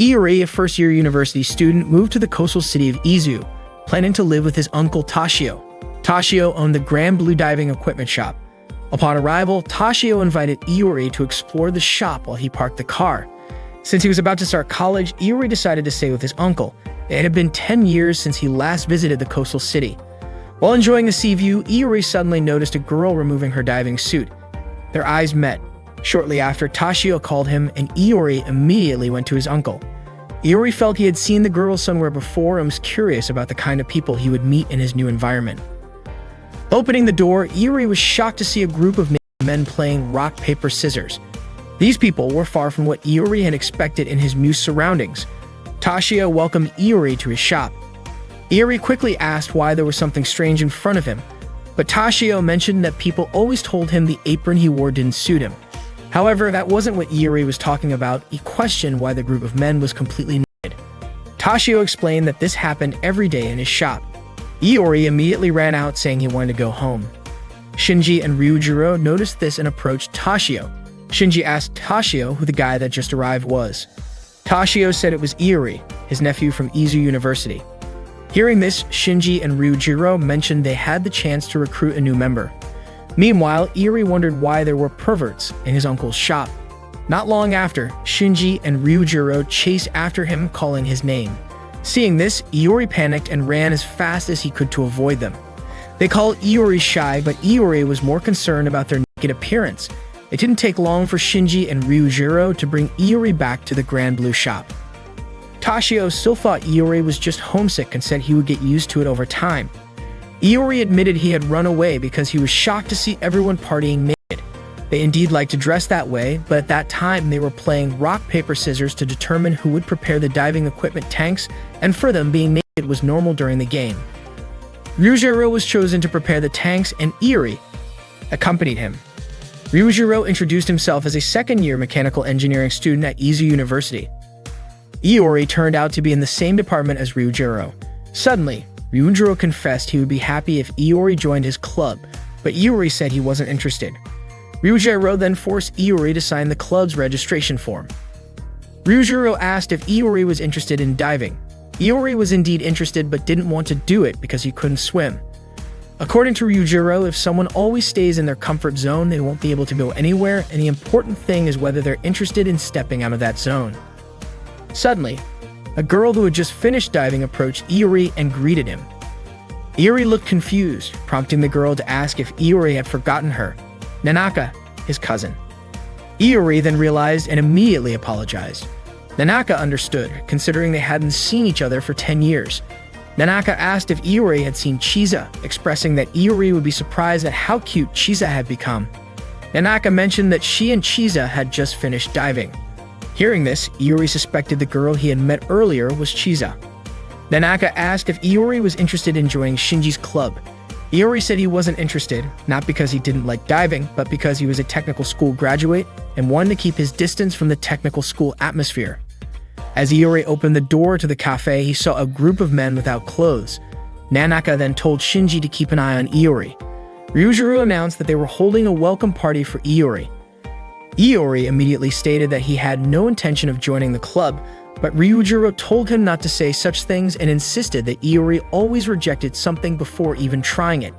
Iori, a first-year university student, moved to the coastal city of Izu, planning to live with his uncle Tashio. Tashio owned the Grand Blue diving equipment shop. Upon arrival, Tashio invited Iori to explore the shop while he parked the car. Since he was about to start college, Iori decided to stay with his uncle. It had been 10 years since he last visited the coastal city. While enjoying the sea view, Iori suddenly noticed a girl removing her diving suit. Their eyes met. Shortly after, Tashio called him, and Iori immediately went to his uncle. Iori felt he had seen the girl somewhere before and was curious about the kind of people he would meet in his new environment. Opening the door, Iori was shocked to see a group of men playing rock, paper, scissors. These people were far from what Iori had expected in his new surroundings. Tashio welcomed Iori to his shop. Iori quickly asked why there was something strange in front of him, but Tashio mentioned that people always told him the apron he wore didn't suit him. However, that wasn't what Iori was talking about. He questioned why the group of men was completely naked. Tashio explained that this happened every day in his shop. Iori immediately ran out saying he wanted to go home. Shinji and Ryujiro noticed this and approached Tashio. Shinji asked Tashio who the guy that just arrived was. Tashio said it was Iori, his nephew from Izu University. Hearing this, Shinji and Ryujiro mentioned they had the chance to recruit a new member. Meanwhile, Iori wondered why there were perverts in his uncle's shop. Not long after, Shinji and Ryujiro chased after him, calling his name. Seeing this, Iori panicked and ran as fast as he could to avoid them. They called Iori shy, but Iori was more concerned about their naked appearance. It didn't take long for Shinji and Ryujiro to bring Iori back to the Grand Blue shop. Tashio still thought Iori was just homesick and said he would get used to it over time. Iori admitted he had run away because he was shocked to see everyone partying naked. They indeed liked to dress that way, but at that time they were playing rock, paper, scissors to determine who would prepare the diving equipment tanks, and for them, being naked was normal during the game. Ryujiro was chosen to prepare the tanks, and Iori accompanied him. Ryujiro introduced himself as a second-year mechanical engineering student at Izu University. Iori turned out to be in the same department as Ryujiro. Suddenly, Ryujiro confessed he would be happy if Iori joined his club, but Iori said he wasn't interested. Ryujiro then forced Iori to sign the club's registration form. Ryujiro asked if Iori was interested in diving. Iori was indeed interested but didn't want to do it because he couldn't swim. According to Ryujiro, if someone always stays in their comfort zone, they won't be able to go anywhere, and the important thing is whether they're interested in stepping out of that zone. Suddenly, a girl who had just finished diving approached Iori and greeted him. Iori looked confused, prompting the girl to ask if Iori had forgotten her. Nanaka, his cousin. Iori then realized and immediately apologized. Nanaka understood, considering they hadn't seen each other for 10 years. Nanaka asked if Iori had seen Chisa, expressing that Iori would be surprised at how cute Chisa had become. Nanaka mentioned that she and Chisa had just finished diving. Hearing this, Iori suspected the girl he had met earlier was Chisa. Nanaka asked if Iori was interested in joining Shinji's club. Iori said he wasn't interested, not because he didn't like diving, but because he was a technical school graduate and wanted to keep his distance from the technical school atmosphere. As Iori opened the door to the cafe, he saw a group of men without clothes. Nanaka then told Shinji to keep an eye on Iori. Ryujiro announced that they were holding a welcome party for Iori. Iori immediately stated that he had no intention of joining the club, but Ryujiro told him not to say such things and insisted that Iori always rejected something before even trying it.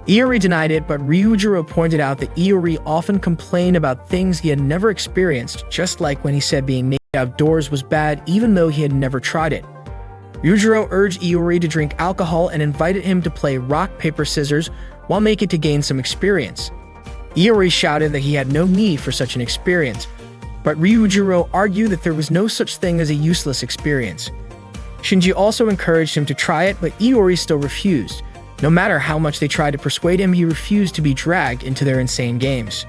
Iori denied it, but Ryujiro pointed out that Iori often complained about things he had never experienced, just like when he said being naked outdoors was bad even though he had never tried it. Ryujiro urged Iori to drink alcohol and invited him to play rock, paper, scissors while making to gain some experience. Iori shouted that he had no need for such an experience, but Ryujiro argued that there was no such thing as a useless experience. Shinji also encouraged him to try it, but Iori still refused. No matter how much they tried to persuade him, he refused to be dragged into their insane games.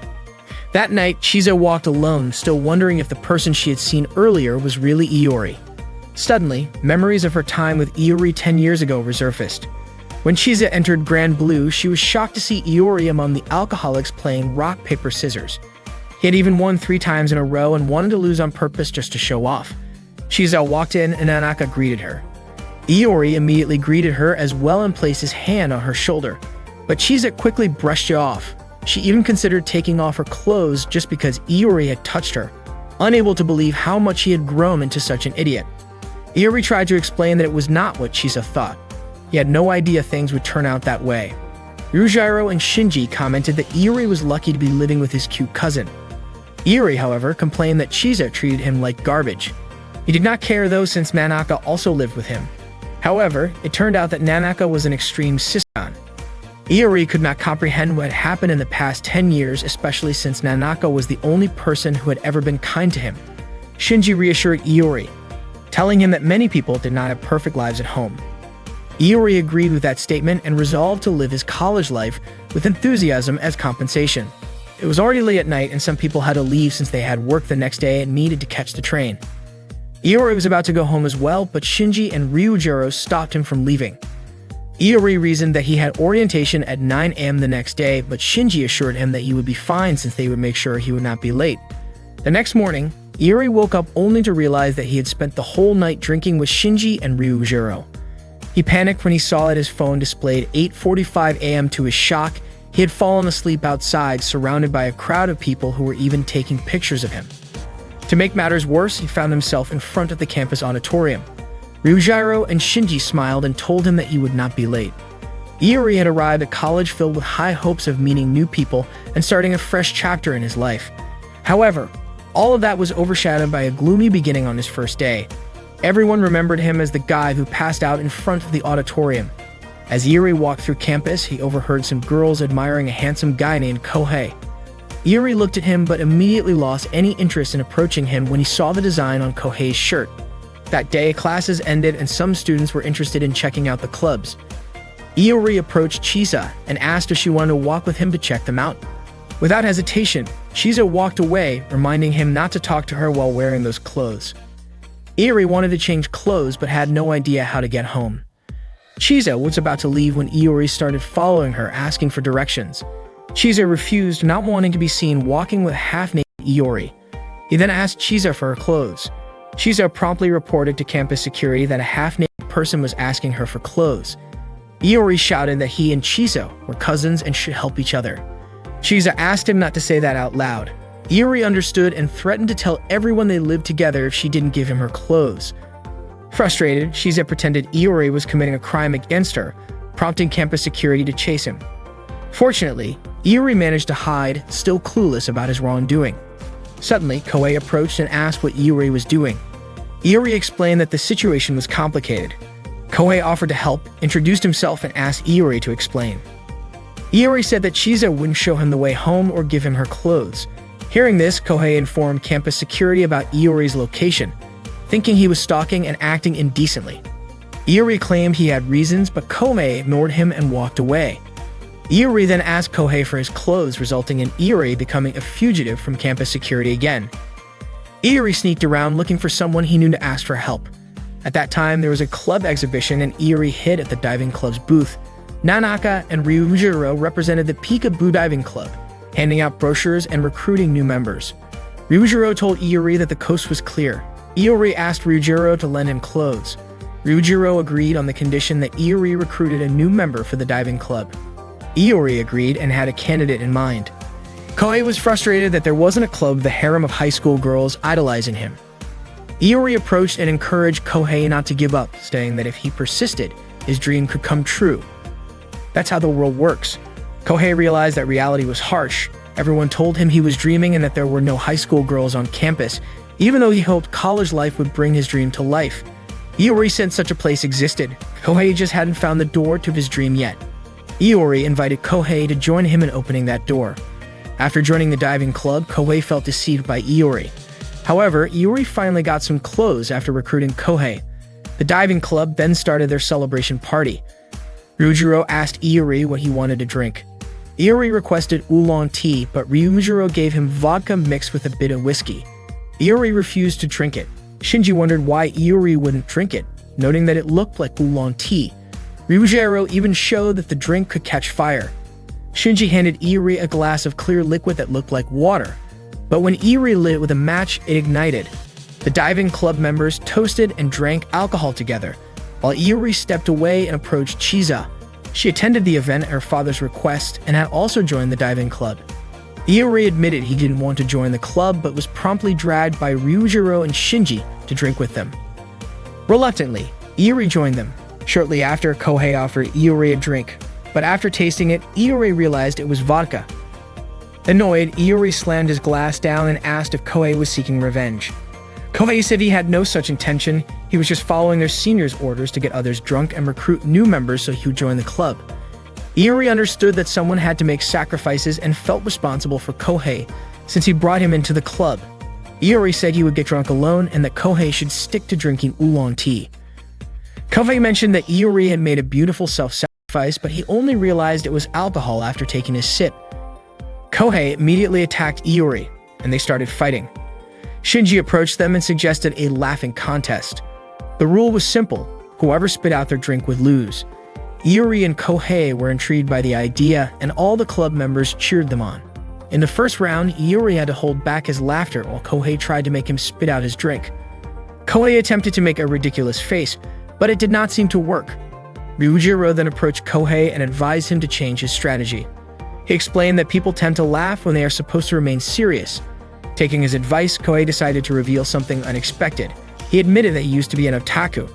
That night, Chisa walked alone, still wondering if the person she had seen earlier was really Iori. Suddenly, memories of her time with Iori 10 years ago resurfaced. When Chisa entered Grand Blue, she was shocked to see Iori among the alcoholics playing rock, paper, scissors. He had even won 3 times in a row and wanted to lose on purpose just to show off. Chisa walked in and Nanaka greeted her. Iori immediately greeted her as well and placed his hand on her shoulder, but Chisa quickly brushed it off. She even considered taking off her clothes just because Iori had touched her. unable to believe how much he had grown into such an idiot. Iori tried to explain that it was not what Chisa thought. He had no idea things would turn out that way. Ryujiro and Shinji commented that Iori was lucky to be living with his cute cousin. Iori, however, complained that Chisa treated him like garbage. He did not care though, since Nanaka also lived with him. However, it turned out that Nanaka was an extreme siscon. Iori could not comprehend what had happened in the past 10 years, especially since Nanaka was the only person who had ever been kind to him. Shinji reassured Iori, telling him that many people did not have perfect lives at home. Iori agreed with that statement and resolved to live his college life with enthusiasm as compensation. It was already late at night and some people had to leave since they had work the next day and needed to catch the train. Iori was about to go home as well, but Shinji and Ryujiro stopped him from leaving. Iori reasoned that he had orientation at 9 a.m. the next day, but Shinji assured him that he would be fine since they would make sure he would not be late. The next morning, Iori woke up only to realize that he had spent the whole night drinking with Shinji and Ryujiro. He panicked when he saw that his phone displayed 8:45 a.m. To his shock, he had fallen asleep outside, surrounded by a crowd of people who were even taking pictures of him. To make matters worse, he found himself in front of the campus auditorium. Ryujiro and Shinji smiled and told him that he would not be late. Iori had arrived at college filled with high hopes of meeting new people and starting a fresh chapter in his life. However, all of that was overshadowed by a gloomy beginning on his first day. Everyone remembered him as the guy who passed out in front of the auditorium. As Iori walked through campus, he overheard some girls admiring a handsome guy named Kohei. Iori looked at him but immediately lost any interest in approaching him when he saw the design on Kohei's shirt. That day, classes ended and some students were interested in checking out the clubs. Iori approached Chisa and asked if she wanted to walk with him to check them out. Without hesitation, Chisa walked away, reminding him not to talk to her while wearing those clothes. Iori wanted to change clothes but had no idea how to get home. Chisa was about to leave when Iori started following her, asking for directions. Chisa refused, not wanting to be seen walking with half-naked Iori. He then asked Chisa for her clothes. Chisa promptly reported to campus security that a half-naked person was asking her for clothes. Iori shouted that he and Chisa were cousins and should help each other. Chisa asked him not to say that out loud. Iori understood and threatened to tell everyone they lived together if she didn't give him her clothes. Frustrated, Chisa pretended Iori was committing a crime against her, prompting campus security to chase him. Fortunately, Iori managed to hide, still clueless about his wrongdoing. Suddenly, Kohei approached and asked what Iori was doing. Iori explained that the situation was complicated. Kohei offered to help, introduced himself, and asked Iori to explain. Iori said that Chisa wouldn't show him the way home or give him her clothes. Hearing this, Kohei informed campus security about Iori's location, thinking he was stalking and acting indecently. Iori claimed he had reasons, but Kohei ignored him and walked away. Iori then asked Kohei for his clothes, resulting in Iori becoming a fugitive from campus security again. Iori sneaked around looking for someone he knew to ask for help. At that time, there was a club exhibition and Iori hid at the diving club's booth. Nanaka and Ryujiro represented the Peekaboo Diving Club, handing out brochures and recruiting new members. Ryujiro told Iori that the coast was clear. Iori asked Ryujiro to lend him clothes. Ryujiro agreed on the condition that Iori recruited a new member for the diving club. Iori agreed and had a candidate in mind. Kohei was frustrated that there wasn't a club with a harem of high school girls idolizing him. Iori approached and encouraged Kohei not to give up, saying that if he persisted, his dream could come true. That's how the world works. Kohei realized that reality was harsh. Everyone told him he was dreaming and that there were no high school girls on campus, even though he hoped college life would bring his dream to life. Iori said such a place existed. Kohei just hadn't found the door to his dream yet. Iori invited Kohei to join him in opening that door. After joining the diving club, Kohei felt deceived by Iori. However, Iori finally got some clothes after recruiting Kohei. The diving club then started their celebration party. Ryujiro asked Iori what he wanted to drink. Iori requested oolong tea, but Ryujiro gave him vodka mixed with a bit of whiskey. Iori refused to drink it. Shinji wondered why Iori wouldn't drink it, noting that it looked like oolong tea. Ryujiro even showed that the drink could catch fire. Shinji handed Iori a glass of clear liquid that looked like water, but when Iori lit it with a match, it ignited. The diving club members toasted and drank alcohol together, while Iori stepped away and approached Chisa. She attended the event at her father's request and had also joined the diving club. Iori admitted he didn't want to join the club but was promptly dragged by Ryujiro and Shinji to drink with them. Reluctantly, Iori joined them. Shortly after, Kohei offered Iori a drink, but after tasting it, Iori realized it was vodka. Annoyed, Iori slammed his glass down and asked if Kohei was seeking revenge. Kohei said he had no such intention, he was just following their seniors' orders to get others drunk and recruit new members so he would join the club. Iori understood that someone had to make sacrifices and felt responsible for Kohei since he brought him into the club. Iori said he would get drunk alone and that Kohei should stick to drinking oolong tea. Kohei mentioned that Iori had made a beautiful self-sacrifice, but he only realized it was alcohol after taking a sip. Kohei immediately attacked Iori, and they started fighting. Shinji approached them and suggested a laughing contest. The rule was simple: whoever spit out their drink would lose. Iori and Kohei were intrigued by the idea, and all the club members cheered them on. In the first round, Iori had to hold back his laughter while Kohei tried to make him spit out his drink. Kohei attempted to make a ridiculous face, but it did not seem to work. Ryujiro then approached Kohei and advised him to change his strategy. He explained that people tend to laugh when they are supposed to remain serious. Taking his advice, Kohei decided to reveal something unexpected. He admitted that he used to be an otaku.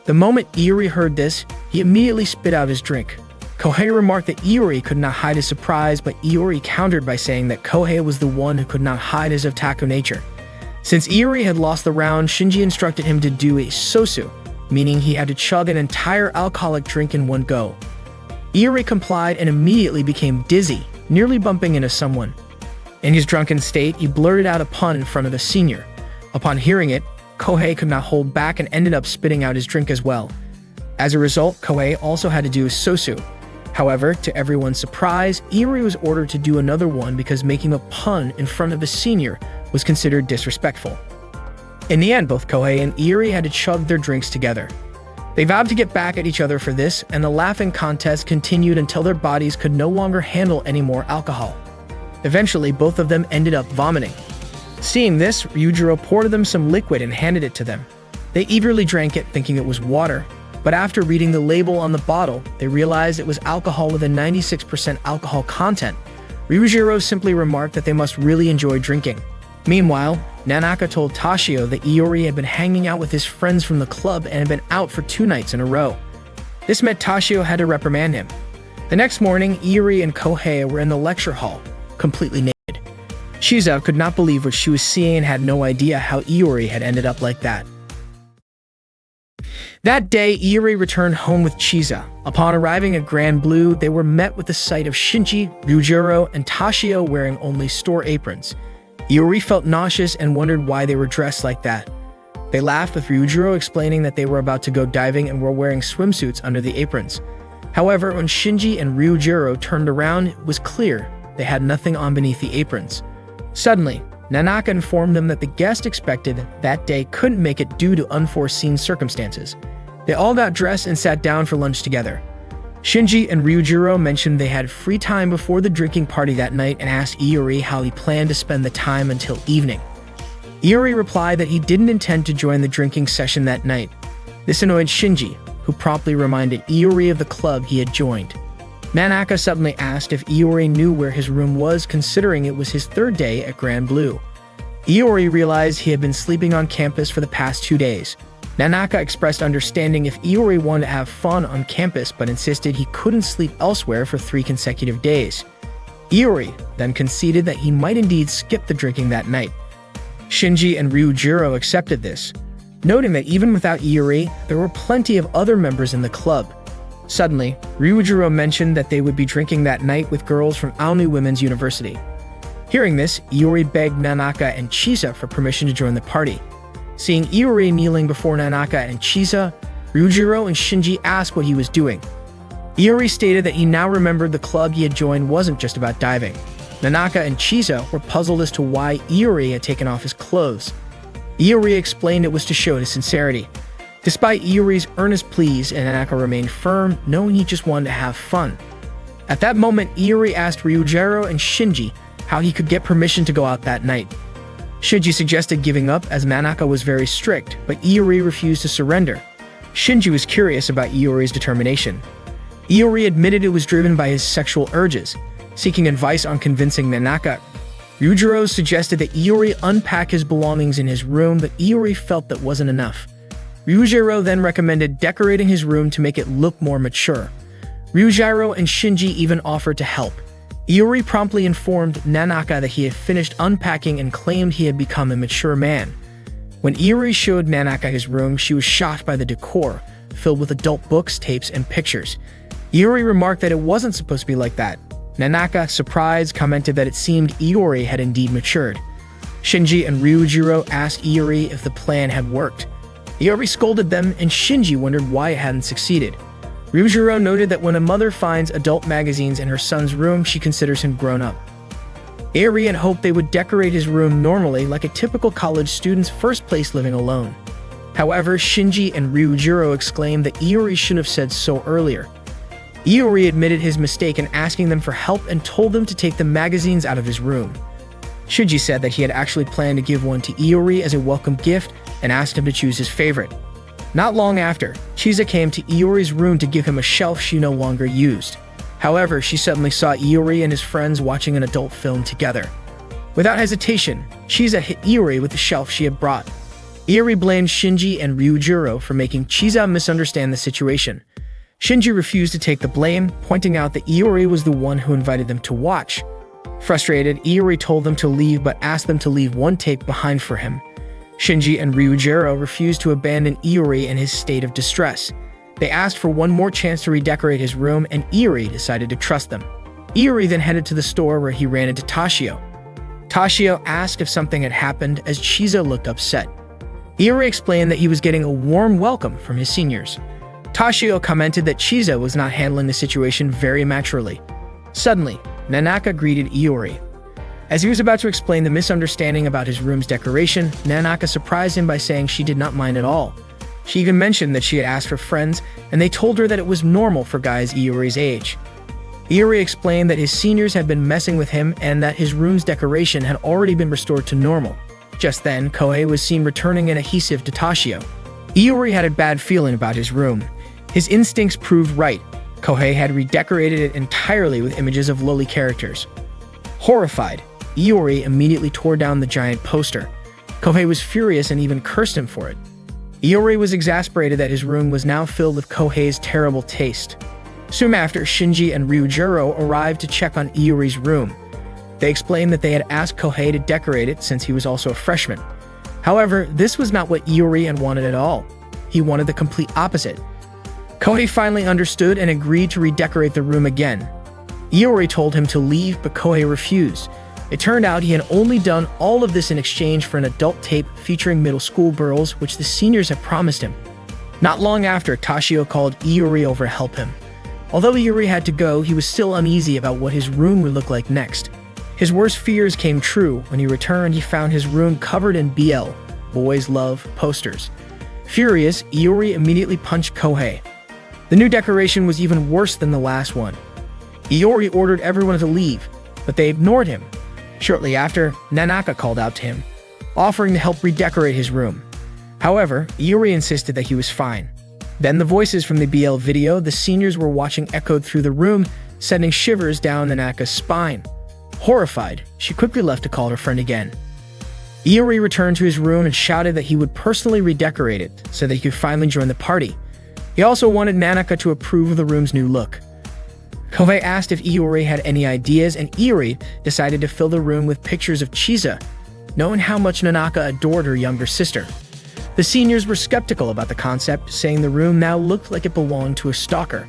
The moment Iori heard this, he immediately spit out his drink. Kohei remarked that Iori could not hide his surprise, but Iori countered by saying that Kohei was the one who could not hide his otaku nature. Since Iori had lost the round, Shinji instructed him to do a sosu, meaning he had to chug an entire alcoholic drink in one go. Iori complied and immediately became dizzy, nearly bumping into someone. In his drunken state, he blurted out a pun in front of the senior. Upon hearing it, Kohei could not hold back and ended up spitting out his drink as well. As a result, Kohei also had to do a sosu. However, to everyone's surprise, Iori was ordered to do another one because making a pun in front of a senior was considered disrespectful. In the end, both Kohei and Iori had to chug their drinks together. They vowed to get back at each other for this, and the laughing contest continued until their bodies could no longer handle any more alcohol. Eventually, both of them ended up vomiting. Seeing this, Ryujiro poured them some liquid and handed it to them. They eagerly drank it, thinking it was water, but after reading the label on the bottle, they realized it was alcohol with a 96% alcohol content. Ryujiro simply remarked that they must really enjoy drinking. Meanwhile, Nanaka told Tashio that Iori had been hanging out with his friends from the club and had been out for 2 nights in a row. This meant Tashio had to reprimand him. The next morning, Iori and Kohei were in the lecture hall, completely naked. Shiza could not believe what she was seeing and had no idea how Iori had ended up like that. That day, Iori returned home with Chiza. Upon arriving at Grand Blue, they were met with the sight of Shinji, Ryujiro, and Tashio wearing only store aprons. Iori felt nauseous and wondered why they were dressed like that. They laughed with Ryujiro, explaining that they were about to go diving and were wearing swimsuits under the aprons. However, when Shinji and Ryujiro turned around, it was clear they had nothing on beneath the aprons. Suddenly, Nanaka informed them that the guest expected that day couldn't make it due to unforeseen circumstances. They all got dressed and sat down for lunch together. Shinji and Ryujiro mentioned they had free time before the drinking party that night and asked Iori how he planned to spend the time until evening. Iori replied that he didn't intend to join the drinking session that night. This annoyed Shinji, who promptly reminded Iori of the club he had joined. Nanaka suddenly asked if Iori knew where his room was, considering it was his 3rd day at Grand Blue. Iori realized he had been sleeping on campus for the past 2 days. Nanaka expressed understanding if Iori wanted to have fun on campus but insisted he couldn't sleep elsewhere for 3 consecutive days. Iori then conceded that he might indeed skip the drinking that night. Shinji and Ryujiro accepted this, noting that even without Iori, there were plenty of other members in the club. Suddenly, Ryujiro mentioned that they would be drinking that night with girls from Aonu Women's University. Hearing this, Iori begged Nanaka and Chiza for permission to join the party. Seeing Iori kneeling before Nanaka and Chiza, Ryujiro and Shinji asked what he was doing. Iori stated that he now remembered the club he had joined wasn't just about diving. Nanaka and Chiza were puzzled as to why Iori had taken off his clothes. Iori explained it was to show his sincerity. Despite Iori's earnest pleas, Nanaka remained firm, knowing he just wanted to have fun. At that moment, Iori asked Ryujiro and Shinji how he could get permission to go out that night. Shinji suggested giving up as Nanaka was very strict, but Iori refused to surrender. Shinji was curious about Iori's determination. Iori admitted it was driven by his sexual urges. Seeking advice on convincing Nanaka, Ryujiro suggested that Iori unpack his belongings in his room, but Iori felt that wasn't enough. Ryujiro then recommended decorating his room to make it look more mature. Ryujiro and Shinji even offered to help. Iori promptly informed Nanaka that he had finished unpacking and claimed he had become a mature man. When Iori showed Nanaka his room, she was shocked by the decor, filled with adult books, tapes, and pictures. Iori remarked that it wasn't supposed to be like that. Nanaka, surprised, commented that it seemed Iori had indeed matured. Shinji and Ryujiro asked Iori if the plan had worked. Iori scolded them, and Shinji wondered why it hadn't succeeded. Ryujiro noted that when a mother finds adult magazines in her son's room, she considers him grown up. Iori had hoped they would decorate his room normally, like a typical college student's first place living alone. However, Shinji and Ryujiro exclaimed that Iori should have said so earlier. Iori admitted his mistake in asking them for help and told them to take the magazines out of his room. Shinji said that he had actually planned to give one to Iori as a welcome gift and asked him to choose his favorite. Not long after, Chisa came to Iori's room to give him a shelf she no longer used. However, she suddenly saw Iori and his friends watching an adult film together. Without hesitation, Chisa hit Iori with the shelf she had brought. Iori blamed Shinji and Ryujiro for making Chisa misunderstand the situation. Shinji refused to take the blame, pointing out that Iori was the one who invited them to watch. Frustrated, Iori told them to leave but asked them to leave one tape behind for him. Shinji and Ryujiro refused to abandon Iori in his state of distress. They asked for one more chance to redecorate his room, and Iori decided to trust them. Iori then headed to the store where he ran into Toshio. Toshio asked if something had happened as Chisa looked upset. Iori explained that he was getting a warm welcome from his seniors. Toshio commented that Chisa was not handling the situation very maturely. Suddenly, Nanaka greeted Iori. As he was about to explain the misunderstanding about his room's decoration, Nanaka surprised him by saying she did not mind at all. She even mentioned that she had asked for friends, and they told her that it was normal for guys Iori's age. Iori explained that his seniors had been messing with him and that his room's decoration had already been restored to normal. Just then, Kohei was seen returning an adhesive to Toshio. Iori had a bad feeling about his room. His instincts proved right. Kohei had redecorated it entirely with images of loli characters. Horrified, Iori immediately tore down the giant poster. Kohei was furious and even cursed him for it. Iori was exasperated that his room was now filled with Kohei's terrible taste. Soon after, Shinji and Ryujiro arrived to check on Iori's room. They explained that they had asked Kohei to decorate it since he was also a freshman. However, this was not what Iori had wanted at all. He wanted the complete opposite. Kohei finally understood and agreed to redecorate the room again. Iori told him to leave, but Kohei refused. It turned out he had only done all of this in exchange for an adult tape featuring middle school girls, which the seniors had promised him. Not long after, Toshio called Iori over to help him. Although Iori had to go, he was still uneasy about what his room would look like next. His worst fears came true. When he returned, he found his room covered in BL, Boys Love, posters. Furious, Iori immediately punched Kohei. The new decoration was even worse than the last one. Iori ordered everyone to leave, but they ignored him. Shortly after, Nanaka called out to him, offering to help redecorate his room. However, Iori insisted that he was fine. Then the voices from the BL video the seniors were watching echoed through the room, sending shivers down Nanaka's spine. Horrified, she quickly left to call her friend again. Iori returned to his room and shouted that he would personally redecorate it so that he could finally join the party. He also wanted Nanaka to approve of the room's new look. Kohei asked if Iori had any ideas, and Iori decided to fill the room with pictures of Chisa, knowing how much Nanaka adored her younger sister. The seniors were skeptical about the concept, saying the room now looked like it belonged to a stalker.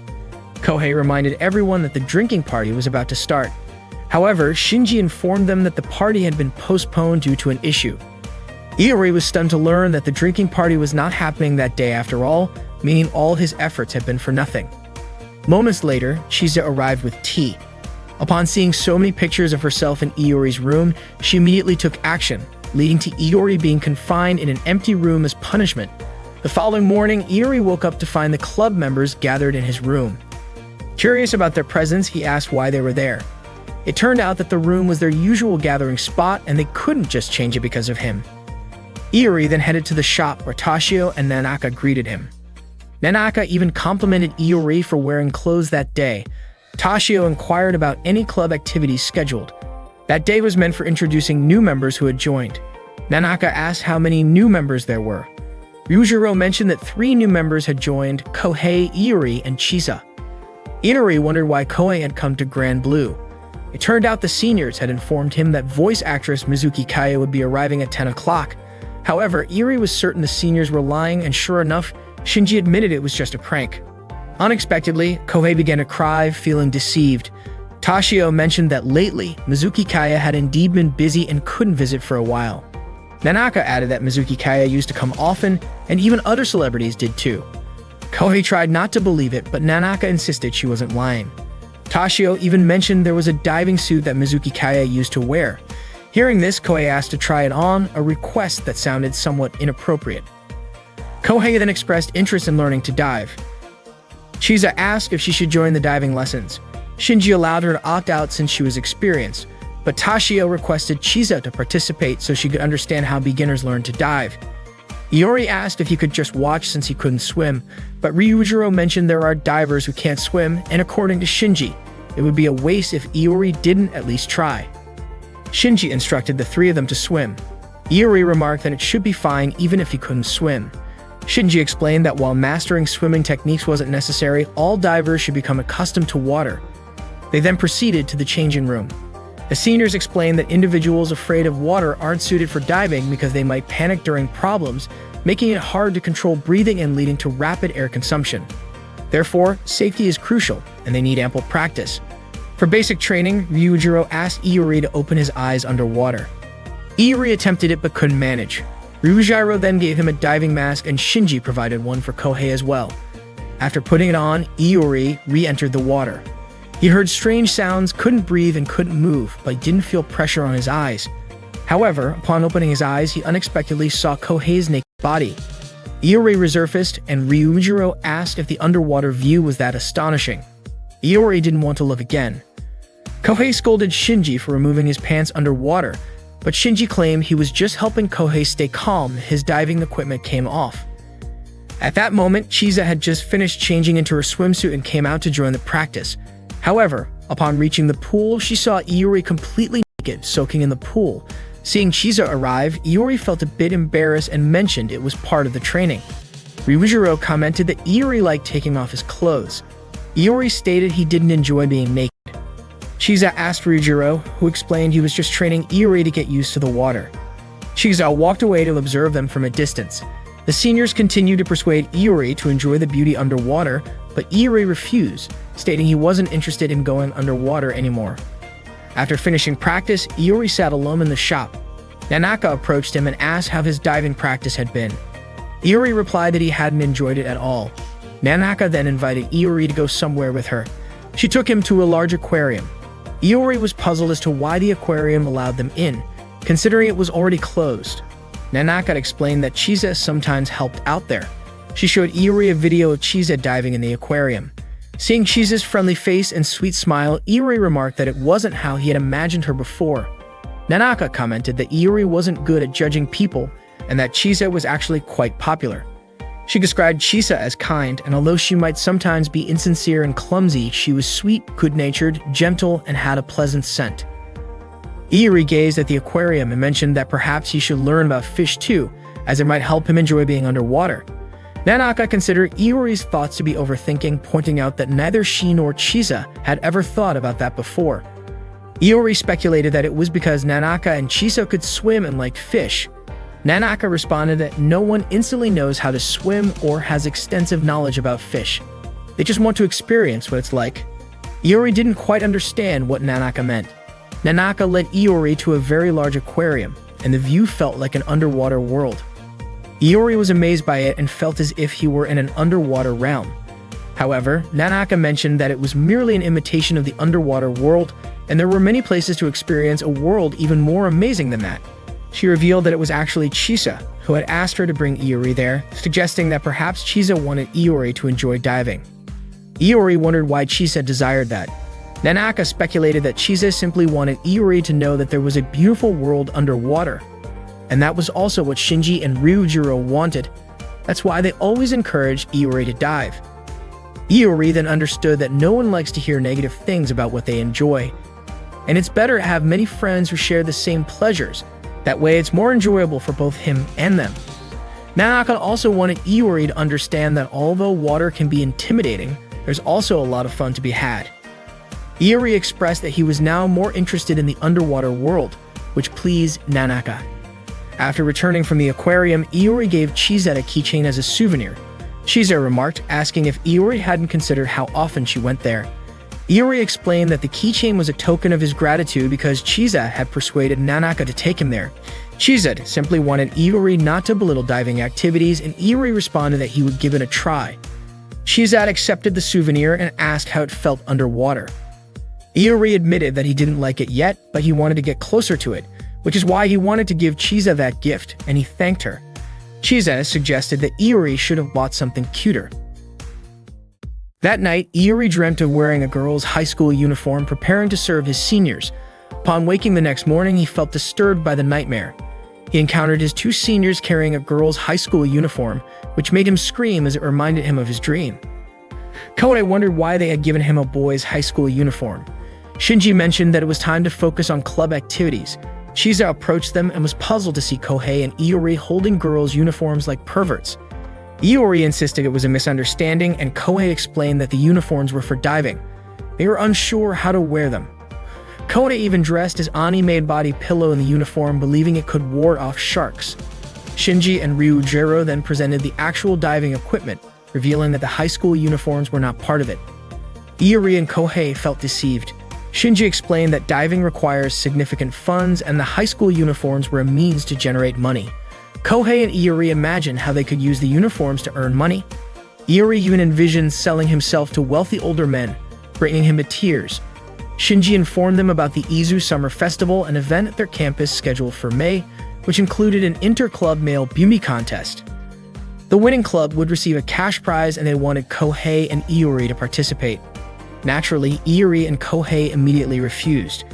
Kohei reminded everyone that the drinking party was about to start. However, Shinji informed them that the party had been postponed due to an issue. Iori was stunned to learn that the drinking party was not happening that day after all, meaning all his efforts had been for nothing. Moments later, Chisa arrived with tea. Upon seeing so many pictures of herself in Iori's room, she immediately took action, leading to Iori being confined in an empty room as punishment. The following morning, Iori woke up to find the club members gathered in his room. Curious about their presence, he asked why they were there. It turned out that the room was their usual gathering spot and they couldn't just change it because of him. Iori then headed to the shop where Toshio and Nanaka greeted him. Nanaka even complimented Iori for wearing clothes that day. Toshio inquired about any club activities scheduled. That day was meant for introducing new members who had joined. Nanaka asked how many new members there were. Ryujiro mentioned that 3 new members had joined: Kohei, Iori, and Chisa. Iori wondered why Kohei had come to Grand Blue. It turned out the seniors had informed him that voice actress Mizuki Kaya would be arriving at 10 o'clock. However, Iori was certain the seniors were lying, and sure enough, Shinji admitted it was just a prank. Unexpectedly, Kohei began to cry, feeling deceived. Toshio mentioned that lately, Mizuki Kaya had indeed been busy and couldn't visit for a while. Nanaka added that Mizuki Kaya used to come often, and even other celebrities did too. Kohei tried not to believe it, but Nanaka insisted she wasn't lying. Toshio even mentioned there was a diving suit that Mizuki Kaya used to wear. Hearing this, Kohei asked to try it on, a request that sounded somewhat inappropriate. Kohei then expressed interest in learning to dive. Chisa asked if she should join the diving lessons. Shinji allowed her to opt out since she was experienced, but Toshio requested Chisa to participate so she could understand how beginners learn to dive. Iori asked if he could just watch since he couldn't swim, but Ryujiro mentioned there are divers who can't swim, and according to Shinji, it would be a waste if Iori didn't at least try. Shinji instructed the 3 of them to swim. Iori remarked that it should be fine even if he couldn't swim. Shinji explained that while mastering swimming techniques wasn't necessary, all divers should become accustomed to water. They then proceeded to the changing room. The seniors explained that individuals afraid of water aren't suited for diving because they might panic during problems, making it hard to control breathing and leading to rapid air consumption. Therefore, safety is crucial, and they need ample practice. For basic training, Ryujiro asked Iori to open his eyes underwater. Iori attempted it but couldn't manage. Ryujiro then gave him a diving mask, and Shinji provided one for Kohei as well. After putting it on, Iori re-entered the water. He heard strange sounds, couldn't breathe, and couldn't move, but didn't feel pressure on his eyes. However, upon opening his eyes, he unexpectedly saw Kohei's naked body. Iori resurfaced, and Ryujiro asked if the underwater view was that astonishing. Iori didn't want to look again. Kohei scolded Shinji for removing his pants underwater, but Shinji claimed he was just helping Kohei stay calm. His diving equipment came off. At that moment, Chisa had just finished changing into her swimsuit and came out to join the practice. However, upon reaching the pool, she saw Iori completely naked, soaking in the pool. Seeing Chisa arrive, Iori felt a bit embarrassed and mentioned it was part of the training. Ryujiro commented that Iori liked taking off his clothes. Iori stated he didn't enjoy being naked. Chisa asked Ryujiro, who explained he was just training Iori to get used to the water. Chisa walked away to observe them from a distance. The seniors continued to persuade Iori to enjoy the beauty underwater, but Iori refused, stating he wasn't interested in going underwater anymore. After finishing practice, Iori sat alone in the shop. Nanaka approached him and asked how his diving practice had been. Iori replied that he hadn't enjoyed it at all. Nanaka then invited Iori to go somewhere with her. She took him to a large aquarium. Iori was puzzled as to why the aquarium allowed them in, considering it was already closed. Nanaka explained that Chisa sometimes helped out there. She showed Iori a video of Chisa diving in the aquarium. Seeing Chisa's friendly face and sweet smile, Iori remarked that it wasn't how he had imagined her before. Nanaka commented that Iori wasn't good at judging people and that Chisa was actually quite popular. She described Chisa as kind, and although she might sometimes be insincere and clumsy, she was sweet, good-natured, gentle, and had a pleasant scent. Iori gazed at the aquarium and mentioned that perhaps he should learn about fish too, as it might help him enjoy being underwater. Nanaka considered Iori's thoughts to be overthinking, pointing out that neither she nor Chisa had ever thought about that before. Iori speculated that it was because Nanaka and Chisa could swim and liked fish. Nanaka responded that no one instantly knows how to swim or has extensive knowledge about fish. They just want to experience what it's like. Iori didn't quite understand what Nanaka meant. Nanaka led Iori to a very large aquarium, and the view felt like an underwater world. Iori was amazed by it and felt as if he were in an underwater realm. However, Nanaka mentioned that it was merely an imitation of the underwater world, and there were many places to experience a world even more amazing than that. She revealed that it was actually Chisa who had asked her to bring Iori there, suggesting that perhaps Chisa wanted Iori to enjoy diving. Iori wondered why Chisa desired that. Nanaka speculated that Chisa simply wanted Iori to know that there was a beautiful world underwater. And that was also what Shinji and Ryujiro wanted. That's why they always encouraged Iori to dive. Iori then understood that no one likes to hear negative things about what they enjoy, and it's better to have many friends who share the same pleasures. That way it's more enjoyable for both him and them. Nanaka also wanted Iori to understand that although water can be intimidating, there's also a lot of fun to be had. Iori expressed that he was now more interested in the underwater world, which pleased Nanaka. After returning from the aquarium, Iori gave Chizette a keychain as a souvenir. Chizette remarked, asking if Iori hadn't considered how often she went there. Iori explained that the keychain was a token of his gratitude because Chizette had persuaded Nanaka to take him there. Chizette simply wanted Iori not to belittle diving activities, and Iori responded that he would give it a try. Chizette accepted the souvenir and asked how it felt underwater. Iori admitted that he didn't like it yet, but he wanted to get closer to it, which is why he wanted to give Chizette that gift, and he thanked her. Chizette suggested that Iori should have bought something cuter. That night, Iori dreamt of wearing a girl's high school uniform preparing to serve his seniors. Upon waking the next morning, he felt disturbed by the nightmare. He encountered his two seniors carrying a girl's high school uniform, which made him scream as it reminded him of his dream. Kohei wondered why they had given him a boy's high school uniform. Shinji mentioned that it was time to focus on club activities. Chizette approached them and was puzzled to see Kohei and Iori holding girls' uniforms like perverts. Iori insisted it was a misunderstanding, and Kohei explained that the uniforms were for diving. They were unsure how to wear them. Kohei even dressed his Ani-made body pillow in the uniform, believing it could ward off sharks. Shinji and Ryujiro then presented the actual diving equipment, revealing that the high school uniforms were not part of it. Iori and Kohei felt deceived. Shinji explained that diving requires significant funds, and the high school uniforms were a means to generate money. Kohei and Iori imagined how they could use the uniforms to earn money. Iori even envisioned selling himself to wealthy older men, bringing him to tears. Shinji informed them about the Izu Summer Festival, an event at their campus scheduled for May, which included an inter-club male beauty contest. The winning club would receive a cash prize, and they wanted Kohei and Iori to participate. Naturally, Iori and Kohei immediately refused.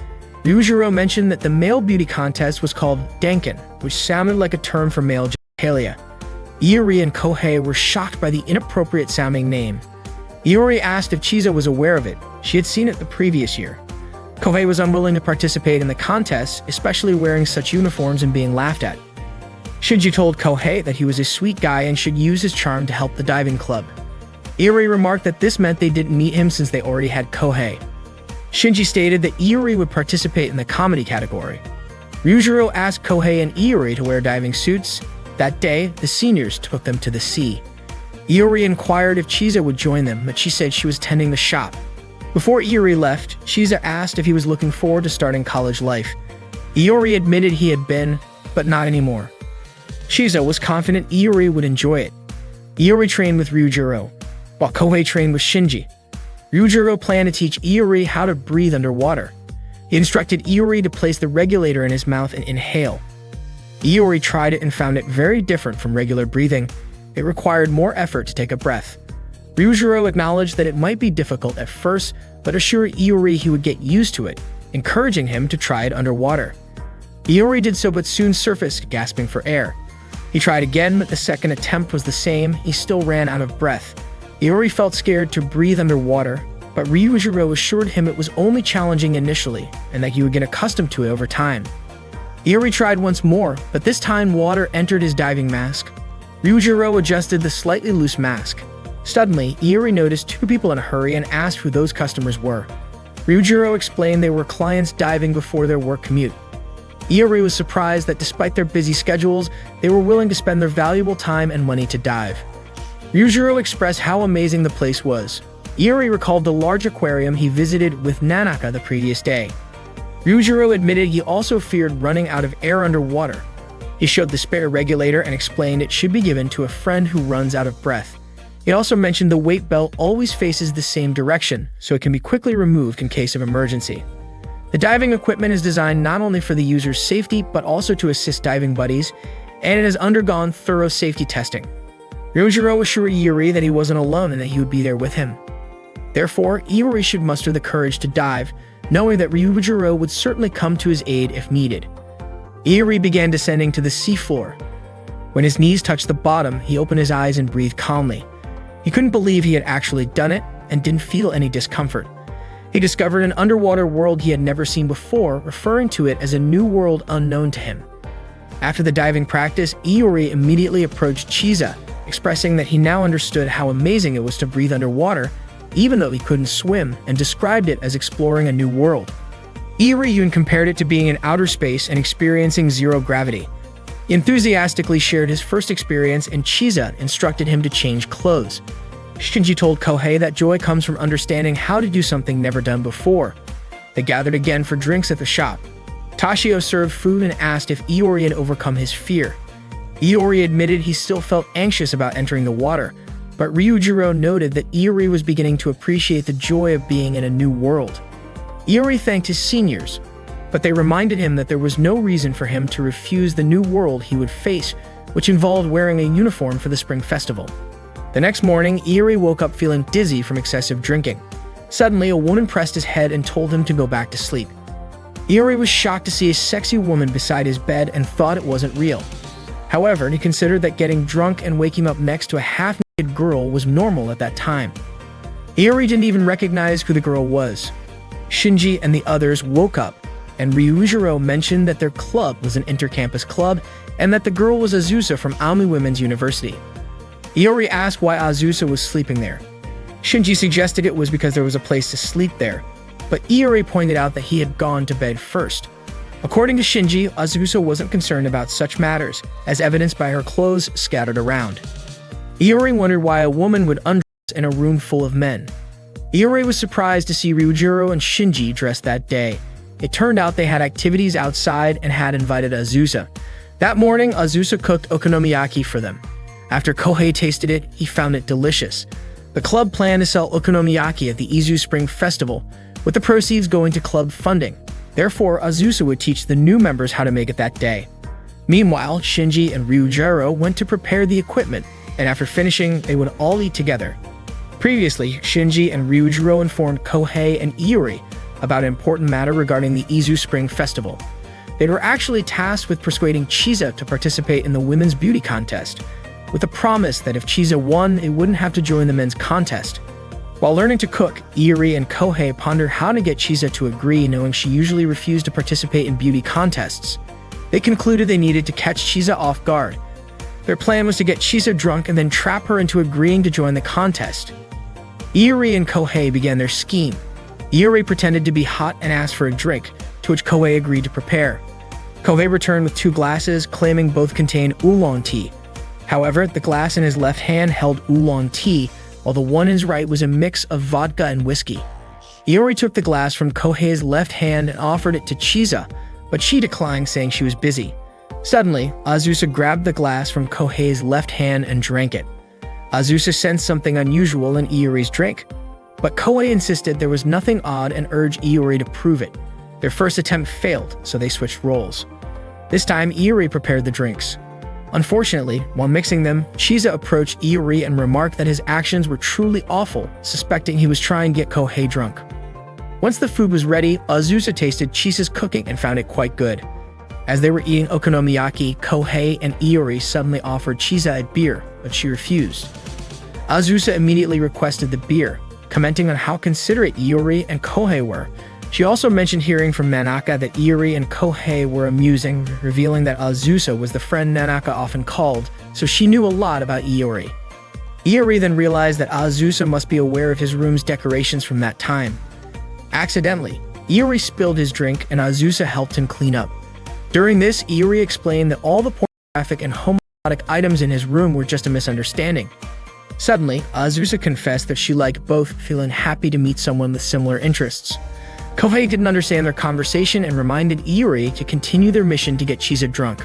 Ryujiro mentioned that the male beauty contest was called Danken, which sounded like a term for male genitalia. Iori and Kohei were shocked by the inappropriate sounding name. Iori asked if Chizette was aware of it. She had seen it the previous year. Kohei was unwilling to participate in the contest, especially wearing such uniforms and being laughed at. Shinji told Kohei that he was a sweet guy and should use his charm to help the diving club. Iori remarked that this meant they didn't meet him since they already had Kohei. Shinji stated that Iori would participate in the comedy category. Ryujiro asked Kohei and Iori to wear diving suits. That day, the seniors took them to the sea. Iori inquired if Chizette would join them, but she said she was tending the shop. Before Iori left, Chizette asked if he was looking forward to starting college life. Iori admitted he had been, but not anymore. Chizette was confident Iori would enjoy it. Iori trained with Ryujiro, while Kohei trained with Shinji. Ryujiro planned to teach Iori how to breathe underwater. He instructed Iori to place the regulator in his mouth and inhale. Iori tried it and found it very different from regular breathing. It required more effort to take a breath. Ryujiro acknowledged that it might be difficult at first, but assured Iori he would get used to it, encouraging him to try it underwater. Iori did so but soon surfaced, gasping for air. He tried again, but the second attempt was the same. He still ran out of breath. Iori felt scared to breathe underwater, but Ryujiro assured him it was only challenging initially and that he would get accustomed to it over time. Iori tried once more, but this time water entered his diving mask. Ryujiro adjusted the slightly loose mask. Suddenly, Iori noticed two people in a hurry and asked who those customers were. Ryujiro explained they were clients diving before their work commute. Iori was surprised that despite their busy schedules, they were willing to spend their valuable time and money to dive. Ryujiro expressed how amazing the place was. Iori recalled the large aquarium he visited with Nanaka the previous day. Ryujiro admitted he also feared running out of air underwater. He showed the spare regulator and explained it should be given to a friend who runs out of breath. He also mentioned the weight belt always faces the same direction, so it can be quickly removed in case of emergency. The diving equipment is designed not only for the user's safety, but also to assist diving buddies, and it has undergone thorough safety testing. Ryujiro assured Iori that he wasn't alone and that he would be there with him. Therefore, Iori should muster the courage to dive, knowing that Ryujiro would certainly come to his aid if needed. Iori began descending to the seafloor. When his knees touched the bottom, he opened his eyes and breathed calmly. He couldn't believe he had actually done it and didn't feel any discomfort. He discovered an underwater world he had never seen before, referring to it as a new world unknown to him. After the diving practice, Iori immediately approached Chisa, expressing that he now understood how amazing it was to breathe underwater, even though he couldn't swim, and described it as exploring a new world. Iori even compared it to being in outer space and experiencing zero gravity. He enthusiastically shared his first experience, and Chisa instructed him to change clothes. Shinji told Kohei that joy comes from understanding how to do something never done before. They gathered again for drinks at the shop. Tashio served food and asked if Iori had overcome his fear. Iori admitted he still felt anxious about entering the water, but Ryujiro noted that Iori was beginning to appreciate the joy of being in a new world. Iori thanked his seniors, but they reminded him that there was no reason for him to refuse the new world he would face, which involved wearing a uniform for the Spring Festival. The next morning, Iori woke up feeling dizzy from excessive drinking. Suddenly, a woman pressed his head and told him to go back to sleep. Iori was shocked to see a sexy woman beside his bed and thought it wasn't real. However, he considered that getting drunk and waking up next to a half-naked girl was normal at that time. Iori didn't even recognize who the girl was. Shinji and the others woke up, and Ryujiro mentioned that their club was an inter-campus club and that the girl was Azusa from Aomui Women's University. Iori asked why Azusa was sleeping there. Shinji suggested it was because there was a place to sleep there, but Iori pointed out that he had gone to bed first. According to Shinji, Azusa wasn't concerned about such matters, as evidenced by her clothes scattered around. Iori wondered why a woman would undress in a room full of men. Iori was surprised to see Ryujiro and Shinji dressed that day. It turned out they had activities outside and had invited Azusa. That morning, Azusa cooked okonomiyaki for them. After Kohei tasted it, he found it delicious. The club planned to sell okonomiyaki at the Izu Spring Festival, with the proceeds going to club funding. Therefore, Azusa would teach the new members how to make it that day. Meanwhile, Shinji and Ryujiro went to prepare the equipment, and after finishing, they would all eat together. Previously, Shinji and Ryujiro informed Kohei and Iori about an important matter regarding the Izu Spring Festival. They were actually tasked with persuading Chisa to participate in the women's beauty contest, with a promise that if Chisa won, it wouldn't have to join the men's contest. While learning to cook, Iori and Kohei pondered how to get Chisa to agree, knowing she usually refused to participate in beauty contests. They concluded they needed to catch Chisa off guard. Their plan was to get Chisa drunk and then trap her into agreeing to join the contest. Iori and Kohei began their scheme. Iori pretended to be hot and asked for a drink, to which Kohei agreed to prepare. Kohei returned with 2 glasses, claiming both contained oolong tea. However, the glass in his left hand held oolong tea, while the one in his right was a mix of vodka and whiskey. Iori took the glass from Kohei's left hand and offered it to Chisa, but she declined, saying she was busy. Suddenly, Azusa grabbed the glass from Kohei's left hand and drank it. Azusa sensed something unusual in Iori's drink, but Kohei insisted there was nothing odd and urged Iori to prove it. Their first attempt failed, so they switched roles. This time, Iori prepared the drinks. Unfortunately, while mixing them, Chisa approached Iori and remarked that his actions were truly awful, suspecting he was trying to get Kohei drunk. Once the food was ready, Azusa tasted Chisa's cooking and found it quite good. As they were eating okonomiyaki, Kohei and Iori suddenly offered Chisa a beer, but she refused. Azusa immediately requested the beer, commenting on how considerate Iori and Kohei were. She also mentioned hearing from Nanaka that Iori and Kohei were amusing, revealing that Azusa was the friend Nanaka often called, so she knew a lot about Iori. Iori then realized that Azusa must be aware of his room's decorations from that time. Accidentally, Iori spilled his drink and Azusa helped him clean up. During this, Iori explained that all the pornographic and homoerotic items in his room were just a misunderstanding. Suddenly, Azusa confessed that she liked both, feeling happy to meet someone with similar interests. Kohei didn't understand their conversation and reminded Iori to continue their mission to get Chisa drunk.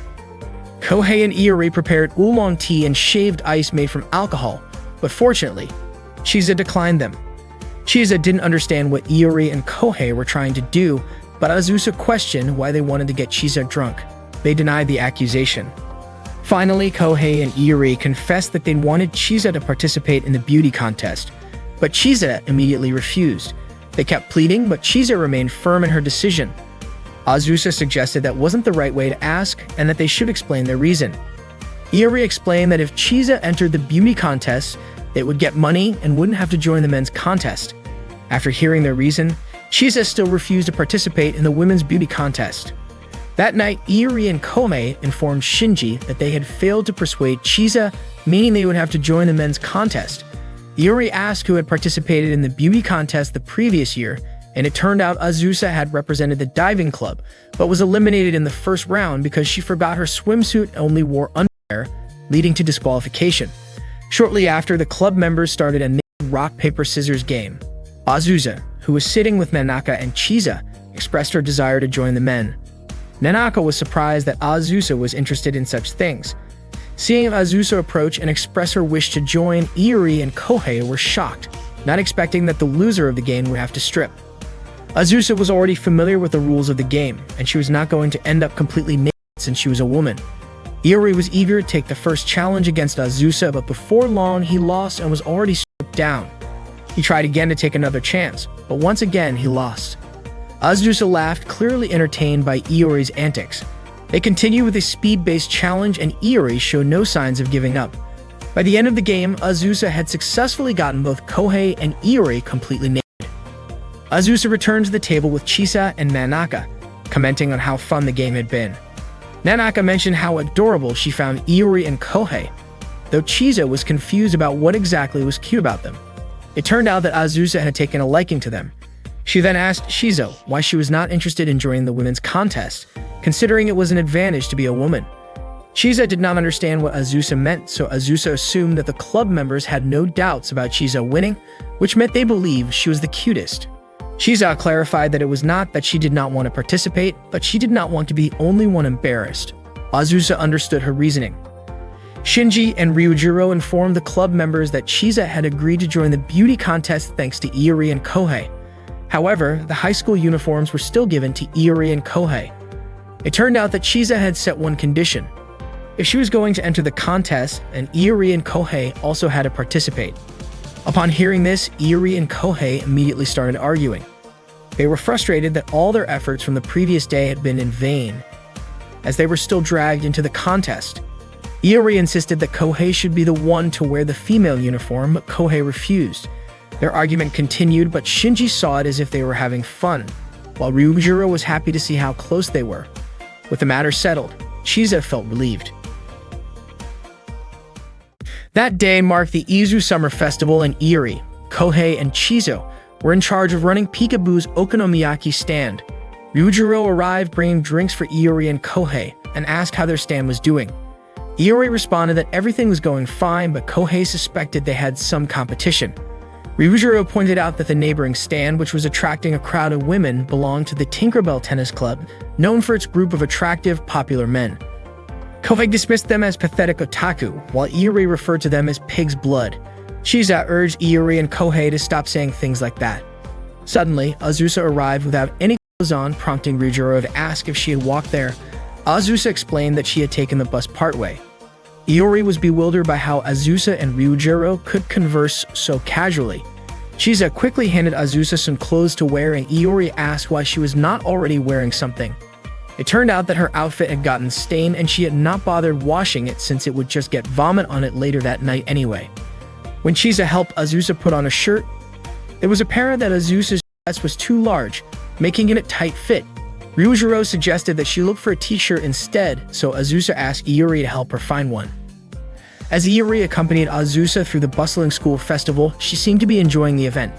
Kohei and Iori prepared oolong tea and shaved ice made from alcohol, but fortunately, Chisa declined them. Chisa didn't understand what Iori and Kohei were trying to do, but Azusa questioned why they wanted to get Chisa drunk. They denied the accusation. Finally, Kohei and Iori confessed that they wanted Chisa to participate in the beauty contest, but Chisa immediately refused. They kept pleading, but Chisa remained firm in her decision. Azusa suggested that wasn't the right way to ask, and that they should explain their reason. Iori explained that if Chisa entered the beauty contest, They would get money and wouldn't have to join the men's contest. After hearing their reason, Chisa still refused to participate in the women's beauty contest. That night, Iori and Kohei informed Shinji that they had failed to persuade Chisa, meaning they would have to join the men's contest. Iori asked who had participated in the beauty contest the previous year, and it turned out Azusa had represented the diving club, but was eliminated in the first round because she forgot her swimsuit and only wore underwear, leading to disqualification. Shortly after, the club members started a rock, paper, scissors game. Azusa, who was sitting with Nanaka and Chisa, expressed her desire to join the men. Nanaka was surprised that Azusa was interested in such things. Seeing Azusa approach and express her wish to join, Iori and Kohei were shocked, not expecting that the loser of the game would have to strip. Azusa was already familiar with the rules of the game, and she was not going to end up completely naked since she was a woman. Iori was eager to take the first challenge against Azusa, but before long he lost and was already stripped down. He tried again to take another chance, but once again he lost. Azusa laughed, clearly entertained by Iori's antics. They continued with a speed-based challenge, and Iori showed no signs of giving up. By the end of the game, Azusa had successfully gotten both Kohei and Iori completely naked. Azusa returned to the table with Chisa and Nanaka, commenting on how fun the game had been. Nanaka mentioned how adorable she found Iori and Kohei, though Chisa was confused about what exactly was cute about them. It turned out that Azusa had taken a liking to them. She then asked Shizo why she was not interested in joining the women's contest, considering it was an advantage to be a woman. Chisa did not understand what Azusa meant, so Azusa assumed that the club members had no doubts about Chisa winning, which meant they believed she was the cutest. Chisa clarified that it was not that she did not want to participate, but she did not want to be the only one embarrassed. Azusa understood her reasoning. Shinji and Ryujiro informed the club members that Chisa had agreed to join the beauty contest thanks to Iori and Kohei. However, the high school uniforms were still given to Iori and Kohei. It turned out that Chisa had set one condition. If she was going to enter the contest, and Iori and Kohei also had to participate. Upon hearing this, Iori and Kohei immediately started arguing. They were frustrated that all their efforts from the previous day had been in vain, as they were still dragged into the contest. Iori insisted that Kohei should be the one to wear the female uniform, but Kohei refused. Their argument continued, but Shinji saw it as if they were having fun, while Ryujiro was happy to see how close they were. With the matter settled, Chisa felt relieved. That day marked the Izu Summer Festival, and Iori, Kohei, and Chizo were in charge of running Peekaboo's Okonomiyaki stand. Ryujiro arrived bringing drinks for Iori and Kohei and asked how their stand was doing. Iori responded that everything was going fine, but Kohei suspected they had some competition. Ryujiro pointed out that the neighboring stand, which was attracting a crowd of women, belonged to the Tinkerbell Tennis Club, known for its group of attractive, popular men. Kohei dismissed them as pathetic otaku, while Iori referred to them as pig's blood. Chisa urged Iori and Kohei to stop saying things like that. Suddenly, Azusa arrived without any clothes on, prompting Ryujiro to ask if she had walked there. Azusa explained that she had taken the bus partway. Iori was bewildered by how Azusa and Ryujiro could converse so casually. Chisa quickly handed Azusa some clothes to wear, and Iori asked why she was not already wearing something. It turned out that her outfit had gotten stained and she had not bothered washing it since it would just get vomit on it later that night anyway. When Chisa helped Azusa put on a shirt, it was apparent that Azusa's dress was too large, making it a tight fit. Ryujiro suggested that she look for a t-shirt instead, so Azusa asked Iori to help her find one. As Iori accompanied Azusa through the bustling school festival, she seemed to be enjoying the event.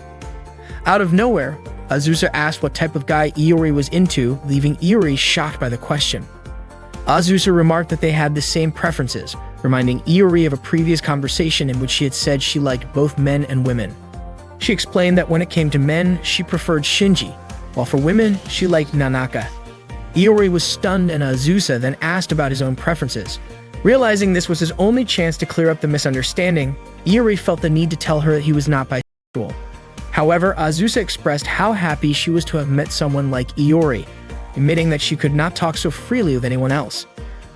Out of nowhere, Azusa asked what type of guy Iori was into, leaving Iori shocked by the question. Azusa remarked that they had the same preferences, reminding Iori of a previous conversation in which she had said she liked both men and women. She explained that when it came to men, she preferred Shinji, while for women, she liked Nanaka. Iori was stunned, and Azusa then asked about his own preferences. Realizing this was his only chance to clear up the misunderstanding, Iori felt the need to tell her that he was not bisexual. However, Azusa expressed how happy she was to have met someone like Iori, admitting that she could not talk so freely with anyone else.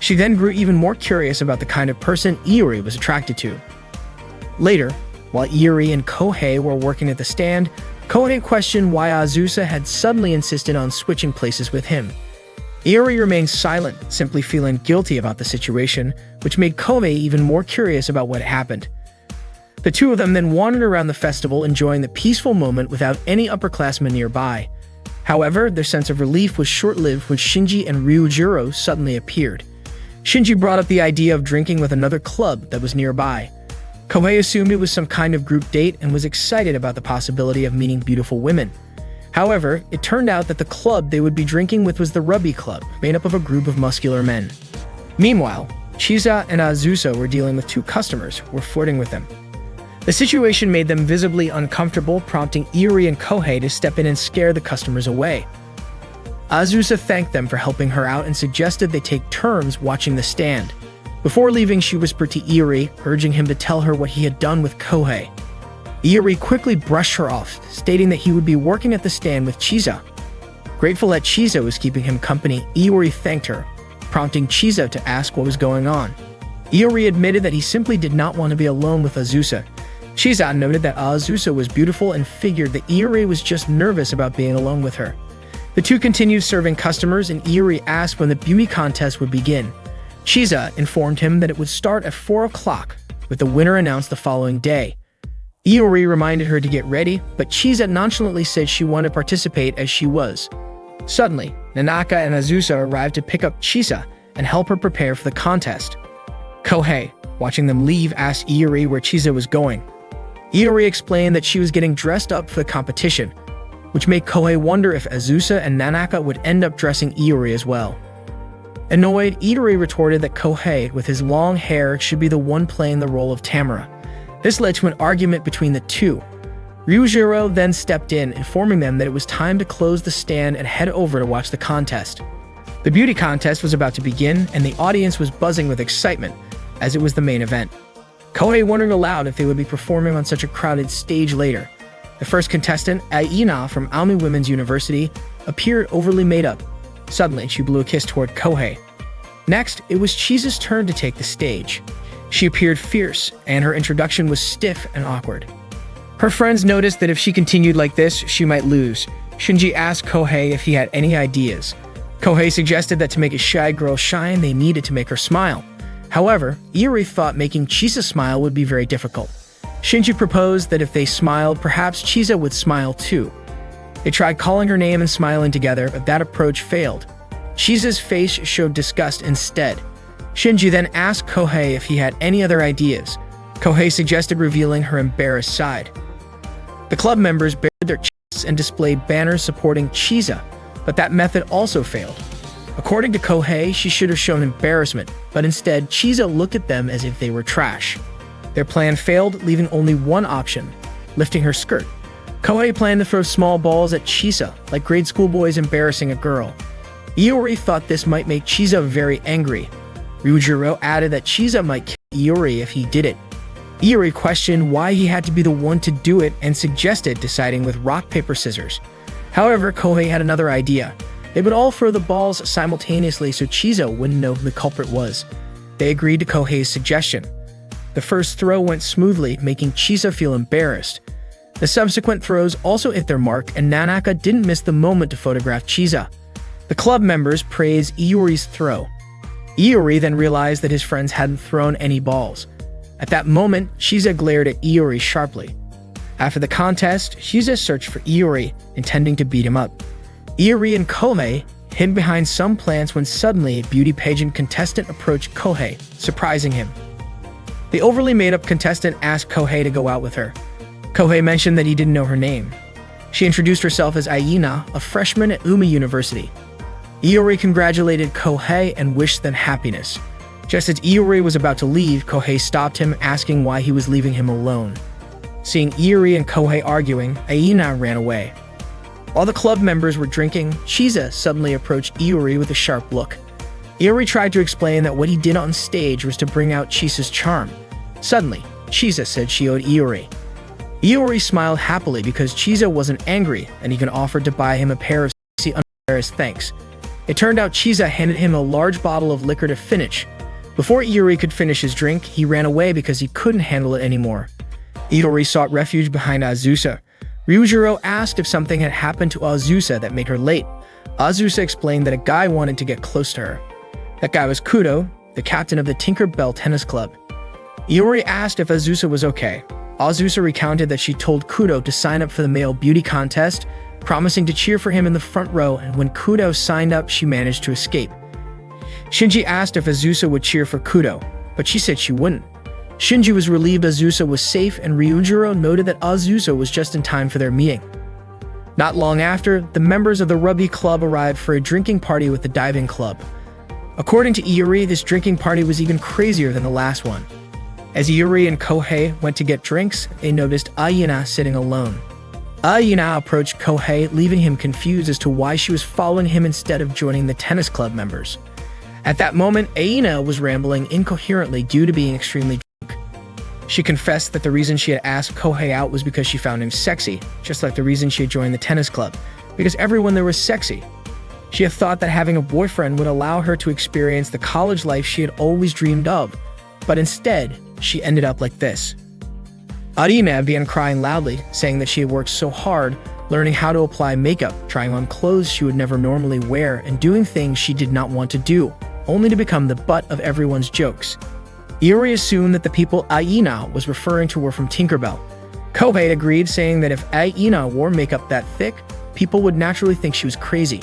She then grew even more curious about the kind of person Iori was attracted to. Later, while Iori and Kohei were working at the stand, Kohei questioned why Azusa had suddenly insisted on switching places with him. Iori remained silent, simply feeling guilty about the situation, which made Kohei even more curious about what happened. The two of them then wandered around the festival, enjoying the peaceful moment without any upperclassmen nearby. However, their sense of relief was short-lived when Shinji and Ryujiro suddenly appeared. Shinji brought up the idea of drinking with another club that was nearby. Kohei assumed it was some kind of group date and was excited about the possibility of meeting beautiful women. However, it turned out that the club they would be drinking with was the Rugby Club, made up of a group of muscular men. Meanwhile, Chisa and Azusa were dealing with two customers who were flirting with them. The situation made them visibly uncomfortable, prompting Iori and Kohei to step in and scare the customers away. Azusa thanked them for helping her out and suggested they take turns watching the stand. Before leaving, she whispered to Iori, urging him to tell her what he had done with Kohei. Iori quickly brushed her off, stating that he would be working at the stand with Chisa. Grateful that Chisa was keeping him company, Iori thanked her, prompting Chisa to ask what was going on. Iori admitted that he simply did not want to be alone with Azusa. Chisa noted that Azusa was beautiful and figured that Iori was just nervous about being alone with her. The two continued serving customers, and Iori asked when the beauty contest would begin. Chisa informed him that it would start at 4 o'clock, with the winner announced the following day. Iori reminded her to get ready, but Chisa nonchalantly said she wanted to participate as she was. Suddenly, Nanaka and Azusa arrived to pick up Chisa and help her prepare for the contest. Kohei, watching them leave, asked Iori where Chisa was going. Iori explained that she was getting dressed up for the competition, which made Kohei wonder if Azusa and Nanaka would end up dressing Iori as well. Annoyed, Iori retorted that Kohei, with his long hair, should be the one playing the role of Tamara. This led to an argument between the two. Ryujiro then stepped in, informing them that it was time to close the stand and head over to watch the contest. The beauty contest was about to begin, and the audience was buzzing with excitement, as it was the main event. Kohei wondered aloud if they would be performing on such a crowded stage later. The first contestant, Aina from Aomi Women's University, appeared overly made up. Suddenly, she blew a kiss toward Kohei. Next, it was Chisa's turn to take the stage. She appeared fierce, and her introduction was stiff and awkward. Her friends noticed that if she continued like this, she might lose. Shinji asked Kohei if he had any ideas. Kohei suggested that to make a shy girl shine, they needed to make her smile. However, Iori thought making Chisa smile would be very difficult. Shinji proposed that if they smiled, perhaps Chisa would smile too. They tried calling her name and smiling together, but that approach failed. Chisa's face showed disgust instead. Shinji then asked Kohei if he had any other ideas. Kohei suggested revealing her embarrassed side. The club members bared their chests and displayed banners supporting Chisa, but that method also failed. According to Kohei, she should have shown embarrassment, but instead, Chisa looked at them as if they were trash. Their plan failed, leaving only one option: lifting her skirt. Kohei planned to throw small balls at Chisa, like grade school boys embarrassing a girl. Iori thought this might make Chisa very angry. Ryujiro added that Chisa might kill Iori if he did it. Iori questioned why he had to be the one to do it and suggested deciding with rock, paper, scissors. However, Kohei had another idea. They would all throw the balls simultaneously so Chisa wouldn't know who the culprit was. They agreed to Kohei's suggestion. The first throw went smoothly, making Chisa feel embarrassed. The subsequent throws also hit their mark, and Nanaka didn't miss the moment to photograph Chisa. The club members praised Iori's throw. Iori then realized that his friends hadn't thrown any balls. At that moment, Chisa glared at Iori sharply. After the contest, Chisa searched for Iori, intending to beat him up. Iori and Kohei hid behind some plants when suddenly a beauty pageant contestant approached Kohei, surprising him. The overly made-up contestant asked Kohei to go out with her. Kohei mentioned that he didn't know her name. She introduced herself as Aina, a freshman at Umi University. Iori congratulated Kohei and wished them happiness. Just as Iori was about to leave, Kohei stopped him, asking why he was leaving him alone. Seeing Iori and Kohei arguing, Aina ran away. While the club members were drinking, Chisa suddenly approached Iori with a sharp look. Iori tried to explain that what he did on stage was to bring out Chisa's charm. Suddenly, Chisa said she owed Iori. Iori smiled happily because Chisa wasn't angry and even offered to buy him a pair of sexy underwear as thanks. It turned out Chisa handed him a large bottle of liquor to finish. Before Iori could finish his drink, he ran away because he couldn't handle it anymore. Iori sought refuge behind Azusa. Ryujiro asked if something had happened to Azusa that made her late. Azusa explained that a guy wanted to get close to her. That guy was Kudo, the captain of the Tinker Bell Tennis Club. Iori asked if Azusa was okay. Azusa recounted that she told Kudo to sign up for the male beauty contest, promising to cheer for him in the front row, and when Kudo signed up, she managed to escape. Shinji asked if Azusa would cheer for Kudo, but she said she wouldn't. Shinji was relieved Azusa was safe, and Ryujiro noted that Azusa was just in time for their meeting. Not long after, the members of the Rugby Club arrived for a drinking party with the diving club. According to Iori, this drinking party was even crazier than the last one. As Iori and Kohei went to get drinks, they noticed Aina sitting alone. Aina approached Kohei, leaving him confused as to why she was following him instead of joining the tennis club members. At that moment, Aina was rambling incoherently due to being extremely drunk. She confessed that the reason she had asked Kohei out was because she found him sexy, just like the reason she had joined the tennis club, because everyone there was sexy. She had thought that having a boyfriend would allow her to experience the college life she had always dreamed of, but instead, she ended up like this. Arina began crying loudly, saying that she had worked so hard, learning how to apply makeup, trying on clothes she would never normally wear, and doing things she did not want to do, only to become the butt of everyone's jokes. Iori assumed that the people Aina was referring to were from Tinkerbell. Kohei agreed, saying that if Aina wore makeup that thick, people would naturally think she was crazy.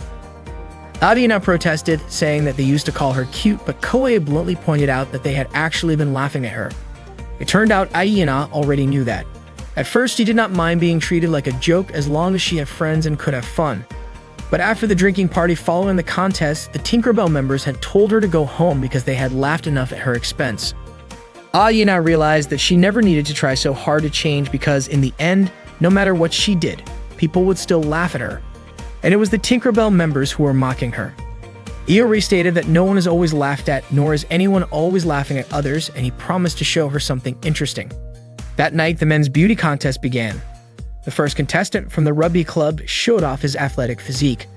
Aina protested, saying that they used to call her cute, but Kohei bluntly pointed out that they had actually been laughing at her. It turned out Aina already knew that. At first, she did not mind being treated like a joke as long as she had friends and could have fun. But after the drinking party following the contest, the Tinkerbell members had told her to go home because they had laughed enough at her expense. Aina realized that she never needed to try so hard to change because, in the end, no matter what she did, people would still laugh at her. And it was the Tinkerbell members who were mocking her. Iori stated that no one is always laughed at, nor is anyone always laughing at others, and he promised to show her something interesting. That night, the men's beauty contest began. The first contestant from the Rugby Club showed off his athletic physique.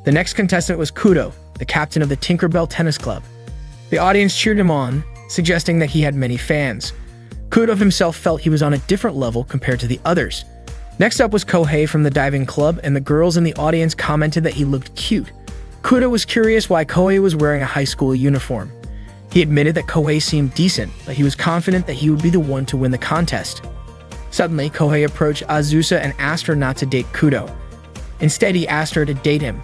The next contestant was Kudo, the captain of the Tinkerbell Tennis Club. The audience cheered him on, suggesting that he had many fans. Kudo himself felt he was on a different level compared to the others. Next up was Kohei from the diving club, and the girls in the audience commented that he looked cute. Kudo was curious why Kohei was wearing a high school uniform. He admitted that Kohei seemed decent, but he was confident that he would be the one to win the contest. Suddenly, Kohei approached Azusa and asked her not to date Kudo. Instead, he asked her to date him.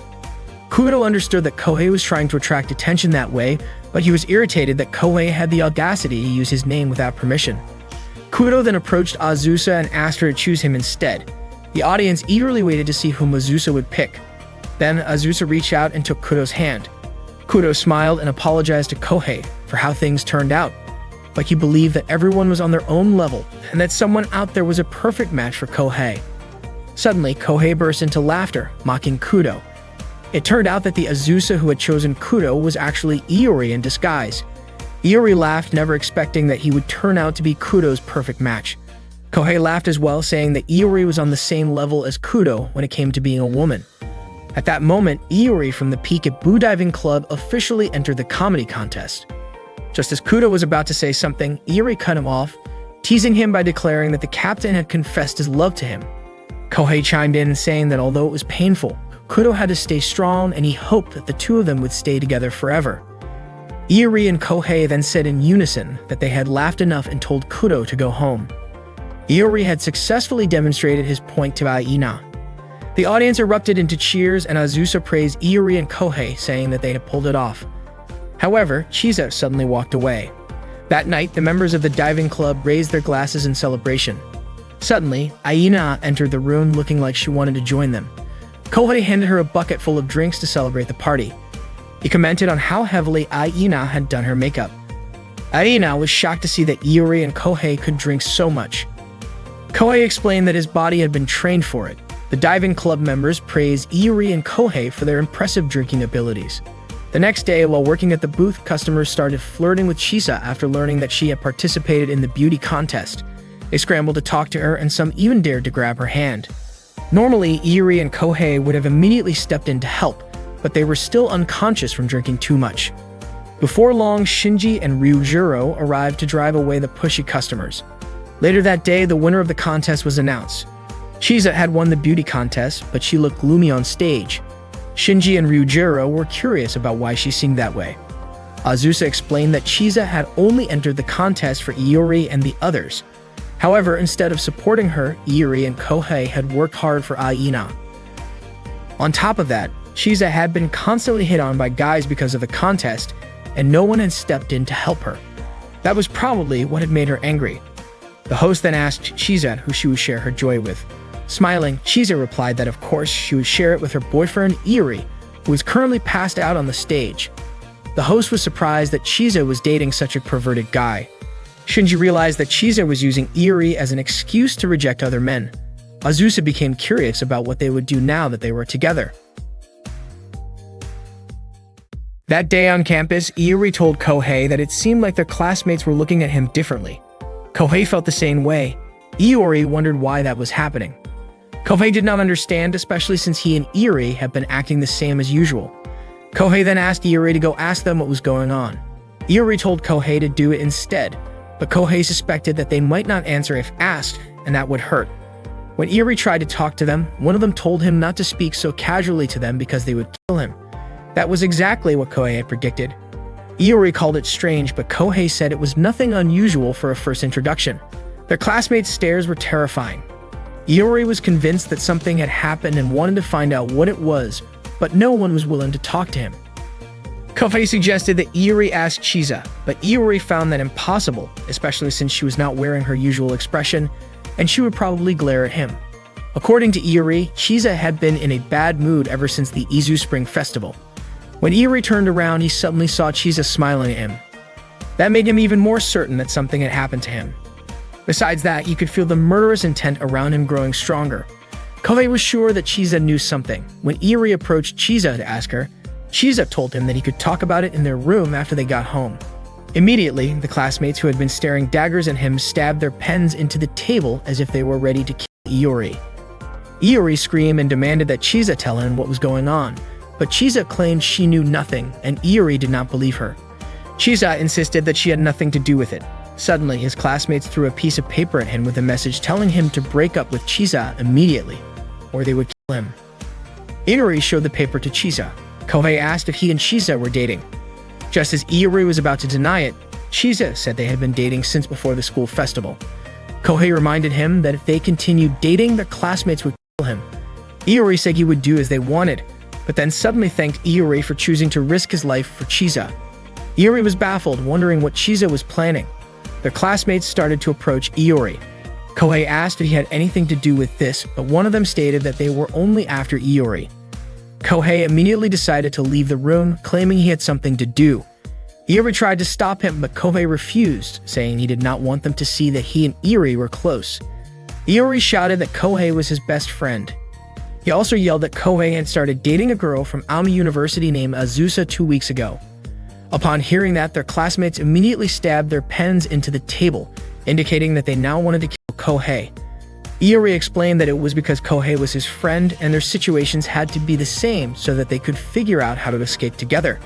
Kudo understood that Kohei was trying to attract attention that way, but he was irritated that Kohei had the audacity to use his name without permission. Kudo then approached Azusa and asked her to choose him instead. The audience eagerly waited to see whom Azusa would pick. Then Azusa reached out and took Kudo's hand. Kudo smiled and apologized to Kohei for how things turned out, like he believed that everyone was on their own level and that someone out there was a perfect match for Kohei. Suddenly, Kohei burst into laughter, mocking Kudo. It turned out that the Azusa who had chosen Kudo was actually Iori in disguise. Iori laughed, never expecting that he would turn out to be Kudo's perfect match. Kohei laughed as well, saying that Iori was on the same level as Kudo when it came to being a woman. At that moment, Iori from the Peek-a-Boo Diving Club officially entered the comedy contest. Just as Kudo was about to say something, Iori cut him off, teasing him by declaring that the captain had confessed his love to him. Kohei chimed in, saying that although it was painful, Kudo had to stay strong and he hoped that the two of them would stay together forever. Iori and Kohei then said in unison that they had laughed enough and told Kudo to go home. Iori had successfully demonstrated his point to Aina. The audience erupted into cheers and Azusa praised Iori and Kohei, saying that they had pulled it off. However, Chisa suddenly walked away. That night, the members of the diving club raised their glasses in celebration. Suddenly, Aina entered the room looking like she wanted to join them. Kohei handed her a bucket full of drinks to celebrate the party. He commented on how heavily Aina had done her makeup. Aina was shocked to see that Iori and Kohei could drink so much. Kohei explained that his body had been trained for it. The diving club members praised Iori and Kohei for their impressive drinking abilities. The next day, while working at the booth, customers started flirting with Chisa after learning that she had participated in the beauty contest. They scrambled to talk to her and some even dared to grab her hand. Normally, Iori and Kohei would have immediately stepped in to help, but they were still unconscious from drinking too much. Before long, Shinji and Ryujiro arrived to drive away the pushy customers. Later that day, the winner of the contest was announced. Chisa had won the beauty contest, but she looked gloomy on stage. Shinji and Ryujiro were curious about why she seemed that way. Azusa explained that Chisa had only entered the contest for Iori and the others. However, instead of supporting her, Iori and Kohei had worked hard for Aina. On top of that, Chisa had been constantly hit on by guys because of the contest, and no one had stepped in to help her. That was probably what had made her angry. The host then asked Chisa who she would share her joy with. Smiling, Chisa replied that of course she would share it with her boyfriend Iori, who was currently passed out on the stage. The host was surprised that Chisa was dating such a perverted guy. Shinji realized that Chisa was using Iori as an excuse to reject other men. Azusa became curious about what they would do now that they were together. That day on campus, Iori told Kohei that it seemed like their classmates were looking at him differently. Kohei felt the same way. Iori wondered why that was happening. Kohei did not understand, especially since he and Iori had been acting the same as usual. Kohei then asked Iori to go ask them what was going on. Iori told Kohei to do it instead, but Kohei suspected that they might not answer if asked, and that would hurt. When Iori tried to talk to them, one of them told him not to speak so casually to them because they would kill him. That was exactly what Kohei had predicted. Iori called it strange, but Kohei said it was nothing unusual for a first introduction. Their classmates' stares were terrifying. Iori was convinced that something had happened and wanted to find out what it was, but no one was willing to talk to him. Kohei suggested that Iori ask Chisa, but Iori found that impossible, especially since she was not wearing her usual expression, and she would probably glare at him. According to Iori, Chisa had been in a bad mood ever since the Izu Spring Festival. When Iori turned around, he suddenly saw Chisa smiling at him. That made him even more certain that something had happened to him. Besides that, he could feel the murderous intent around him growing stronger. Kohei was sure that Chisa knew something. When Iori approached Chisa to ask her, Chisa told him that he could talk about it in their room after they got home. Immediately, the classmates who had been staring daggers at him stabbed their pens into the table as if they were ready to kill Iori. Iori screamed and demanded that Chisa tell him what was going on, but Chisa claimed she knew nothing, and Iori did not believe her. Chisa insisted that she had nothing to do with it. Suddenly, his classmates threw a piece of paper at him with a message telling him to break up with Chisa immediately, or they would kill him. Iori showed the paper to Chisa. Kohei asked if he and Chisa were dating. Just as Iori was about to deny it, Chisa said they had been dating since before the school festival. Kohei reminded him that if they continued dating, their classmates would kill him. Iori said he would do as they wanted, but then suddenly thanked Iori for choosing to risk his life for Chisa. Iori was baffled, wondering what Chisa was planning. Their classmates started to approach Iori. Kohei asked if he had anything to do with this, but one of them stated that they were only after Iori. Kohei immediately decided to leave the room, claiming he had something to do. Iori tried to stop him, but Kohei refused, saying he did not want them to see that he and Iori were close. Iori shouted that Kohei was his best friend. He also yelled that Kohei had started dating a girl from Aomori University named Azusa 2 weeks ago. Upon hearing that, their classmates immediately stabbed their pens into the table, indicating that they now wanted to kill Kohei. Iori explained that it was because Kohei was his friend and their situations had to be the same so that they could figure out how to escape together.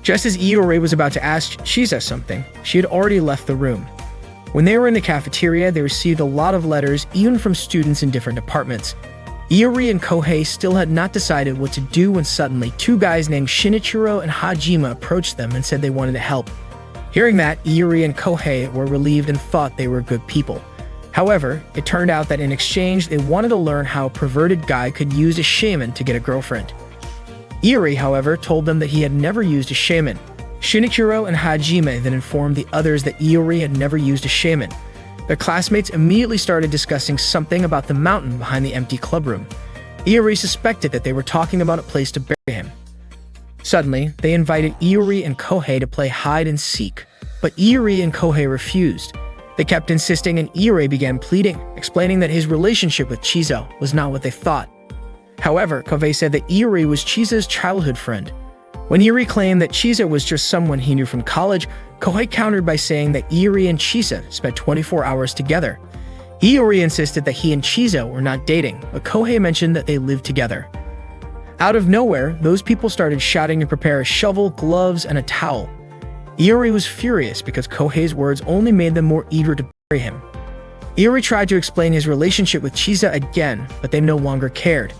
Just as Iori was about to ask Chisa something, she had already left the room. When they were in the cafeteria, they received a lot of letters, even from students in different departments. Iori and Kohei still had not decided what to do when suddenly 2 guys named Shinichiro and Hajime approached them and said they wanted to help. Hearing that, Iori and Kohei were relieved and thought they were good people. However, it turned out that in exchange, they wanted to learn how a perverted guy could use a shaman to get a girlfriend. Iori, however, told them that he had never used a shaman. Shinichiro and Hajime then informed the others that Iori had never used a shaman. Their classmates immediately started discussing something about the mountain behind the empty clubroom. Iori suspected that they were talking about a place to bury him. Suddenly, they invited Iori and Kohei to play hide and seek, but Iori and Kohei refused. They kept insisting and Iori began pleading, explaining that his relationship with Chisa was not what they thought. However, Kohei said that Iori was Chisa's childhood friend. When Iori claimed that Chisa was just someone he knew from college, Kohei countered by saying that Iori and Chisa spent 24 hours together. Iori insisted that he and Chisa were not dating, but Kohei mentioned that they lived together. Out of nowhere, those people started shouting to prepare a shovel, gloves, and a towel. Iori was furious because Kohei's words only made them more eager to bury him. Iori tried to explain his relationship with Chisa again, but they no longer cared.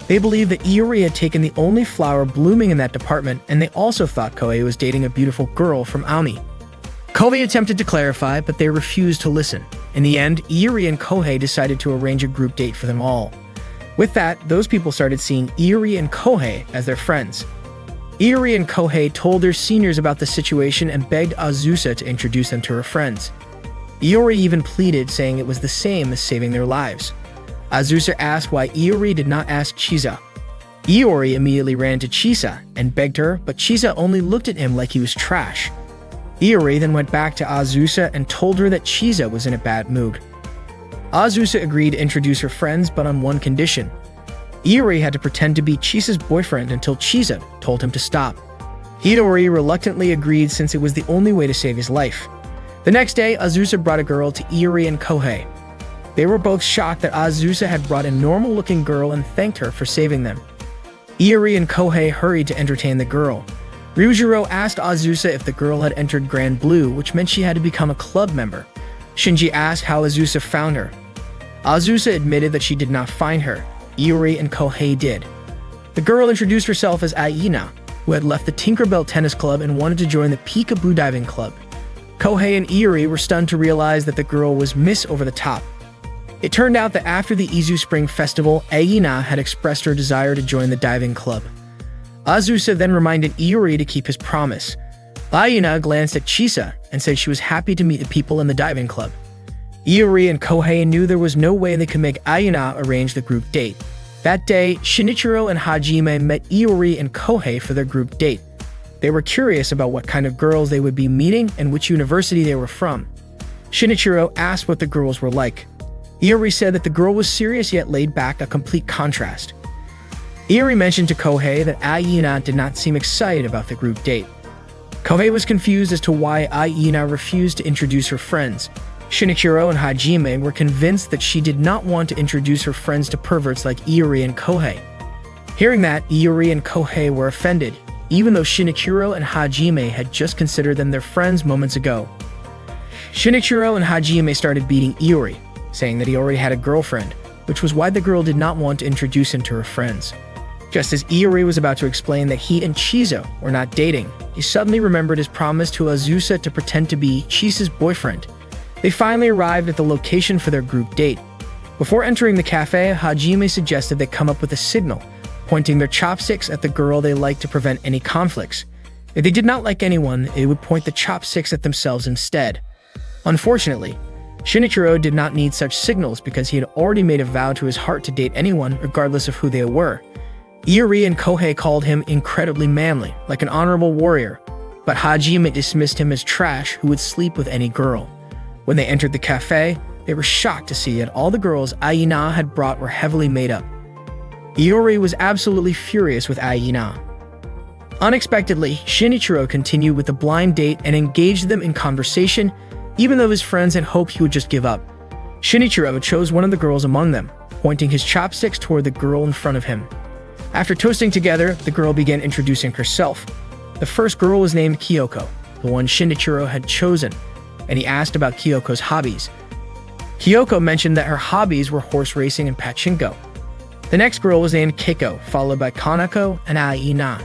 They believed that Iori had taken the only flower blooming in that department, and they also thought Kohei was dating a beautiful girl from Aomori. Kohei attempted to clarify, but they refused to listen. In the end, Iori and Kohei decided to arrange a group date for them all. With that, those people started seeing Iori and Kohei as their friends. Iori and Kohei told their seniors about the situation and begged Azusa to introduce them to her friends. Iori even pleaded, saying it was the same as saving their lives. Azusa asked why Iori did not ask Chisa. Iori immediately ran to Chisa and begged her, but Chisa only looked at him like he was trash. Iori then went back to Azusa and told her that Chisa was in a bad mood. Azusa agreed to introduce her friends, but on one condition. Iori had to pretend to be Chisa's boyfriend until Chisa told him to stop. Hidori reluctantly agreed since it was the only way to save his life. The next day, Azusa brought a girl to Iori and Kohei. They were both shocked that Azusa had brought a normal-looking girl and thanked her for saving them. Iori and Kohei hurried to entertain the girl. Ryujiro asked Azusa if the girl had entered Grand Blue, which meant she had to become a club member. Shinji asked how Azusa found her. Azusa admitted that she did not find her. Iori and Kohei did. The girl introduced herself as Aina, who had left the Tinkerbell Tennis Club and wanted to join the Peekaboo Diving Club. Kohei and Iori were stunned to realize that the girl was Miss Over the Top. It turned out that after the Izu Spring Festival, Aina had expressed her desire to join the diving club. Azusa then reminded Iori to keep his promise. Aina glanced at Chisa and said she was happy to meet the people in the diving club. Iori and Kohei knew there was no way they could make Aina arrange the group date. That day, Shinichiro and Hajime met Iori and Kohei for their group date. They were curious about what kind of girls they would be meeting and which university they were from. Shinichiro asked what the girls were like. Iori said that the girl was serious yet laid back, a complete contrast. Iori mentioned to Kohei that Aina did not seem excited about the group date. Kohei was confused as to why Aina refused to introduce her friends. Shinichiro and Hajime were convinced that she did not want to introduce her friends to perverts like Iori and Kohei. Hearing that, Iori and Kohei were offended, even though Shinichiro and Hajime had just considered them their friends moments ago. Shinichiro and Hajime started beating Iori, saying that he already had a girlfriend, which was why the girl did not want to introduce him to her friends. Just as Iori was about to explain that he and Chizo were not dating, he suddenly remembered his promise to Azusa to pretend to be Chisa's boyfriend. They finally arrived at the location for their group date. Before entering the cafe, Hajime suggested they come up with a signal, pointing their chopsticks at the girl they liked to prevent any conflicts. If they did not like anyone, they would point the chopsticks at themselves instead. Unfortunately, Shinichiro did not need such signals because he had already made a vow to his heart to date anyone regardless of who they were. Iori and Kohei called him incredibly manly, like an honorable warrior, but Hajime dismissed him as trash who would sleep with any girl. When they entered the cafe, they were shocked to see that all the girls Aina had brought were heavily made up. Iori was absolutely furious with Aina. Unexpectedly, Shinichiro continued with the blind date and engaged them in conversation, even though his friends had hoped he would just give up. Shinichiro chose one of the girls among them, pointing his chopsticks toward the girl in front of him. After toasting together, the girl began introducing herself. The first girl was named Kyoko, the one Shinichiro had chosen, and he asked about Kyoko's hobbies. Kyoko mentioned that her hobbies were horse racing and pachinko. The next girl was named Keiko, followed by Kanako and Aina.